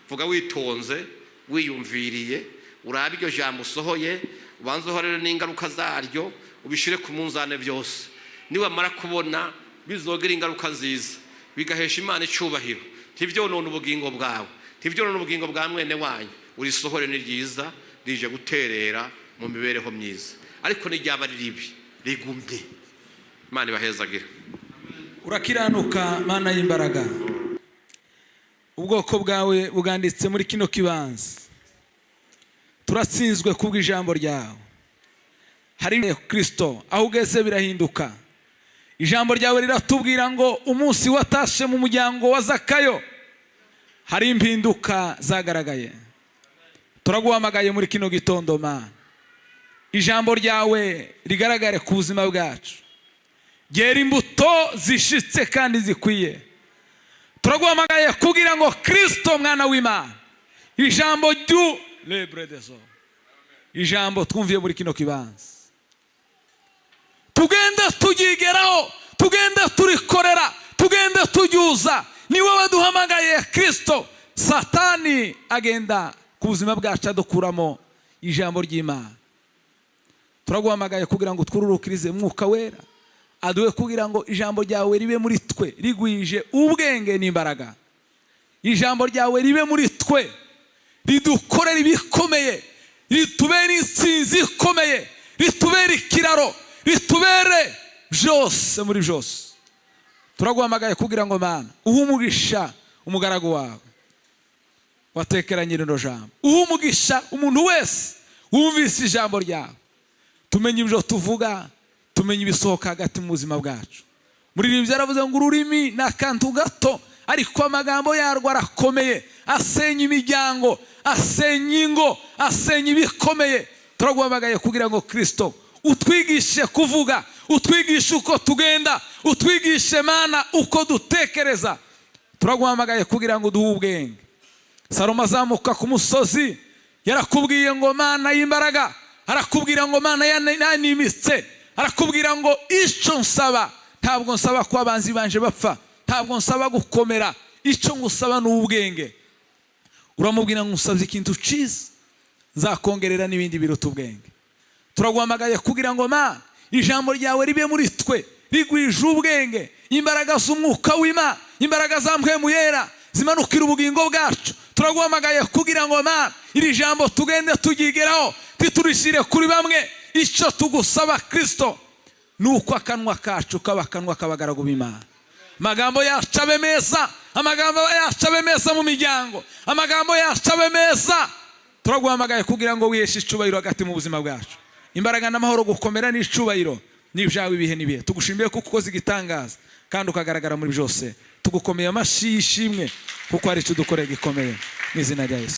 vuga witonze wiyumviriye, urabe iryo jambo usohoye, ubanza uhorere n'ingaruka zaryo, ubishire ku munzane byose. Niwamara kubona bizogera ingaruka nziza, bigahesha Imana icubahiro, ntivyonona ubugingo bwawe, ntivyonona ubugingo bwa mwene wanyu, urisohore ni ryiza rije guterera mu mibereho myiza. Ariko n'iryaba ribi rigumye, Imana ibahezagire. Urakiranuka Mana y'imbaraga, ubwoko bwawe buganditse muri kino kibanza, turatsinzwe kubw'ijambo ryawe. Hari Kristo aho ugeze birahinduka. Ijambo ryawe riratubwira ngo umunsi watashe mu muryango wa Zakayo hari impinduka zagaragaye. Turaguhamagaye muri kino gitondo Mana, ijambo ryawe rigaragare ku buzima bwacu, gera imbuto zishitse kandi zikwiye. Turaguhamagaye kugira ngo Kristo mwana w'Imana, ijambo ryu lebre deso, ijambo twumviye muri kino kibanza tugenda tugigeraho, tugenda turikorera, tugenda tujuza. Ni wowe duhamagaye Kristo, Satani agenda ku buzima bwacu adukuramo ijambo ry'Imana. Turaguhamagaye kugira ngo twururukirize mwuka wera, aduwe kugira ngo ijambo ryawe ribe muri twe rigwije ubwenge n'imbaraga. Ijambo ryawe ribe muri twe ridukorera ibikomeye, ritubere intsinzi ikomeye, ritubere ikiraro, ritubere byose muri byose. Turaguhamagaye kugira ngo Mana uhe umugisha umugaragu wawe watekeranye rino jambo, uhe umugisha umuntu wese wumvise ijambo ryawe. Tumenye ibyo tuvuga, tumenye ibisohoka hagati mu buzima bwacu. Muririmbyi yaravuze ngo ururimi ni akantu gato, ariko amagambo yarwo arakomeye, asenya imiryango, asenya ingo, asenya ibikomeye. Turaguhamagaye kugira ngo Kristo utwigishe kuvuga, utwigishe uko tugenda, utwigishe Mana uko dutekereza. Turaguhamagaye kugira ngo duhe ubwenge. Salomo azamuka ku musozi yarakubwiye ngo Mana y'imbaraga, arakubwira ngo Mana yanimitse, arakubwira ngo icyo nsaba ntabwo nsaba ko abanzi banje bapfa, ntabwo nsaba gukomera, icyo ngusaba ni ubwenge. Uramubwira ngo usabye ikintu cyiza, nzakongerera n'ibindi biruta ubwenge. Turaguhamagaye kugira ngo Mana ijambo ryawe ribe muri twe, rigwije ubwenge, imbaraga z'umwuka w'Imana, imbaraga za mpwemu yera zimanukira ubugingo bwacu. Turaguhamagaye kugira ngo Mana iri jambo tugende tugigeraho, titurishire kuri bamwe. Icyo tugusaba Kristo nuko akanwa kacu kaba akanwa k'abagaragu b'Imana. Amagambo yacu abe meza, amagambo yacu abe meza mu miryango, amagambo yacu abe meza. Turaguhamagaye kugira ngo wiheshe icubahiro hagati mu buzima bwacu. Imbaraga n'amahoro gukomera n'icubahiro n'ibyawe ibihe n'ibihe. Tugushimiye kuko ukoze igitangaza kandi ukagaragara muri byose. Tugukomeye amashyi y'ishimwe kuko ari cyo dukoreye gikomeye mu izina rya Yesu.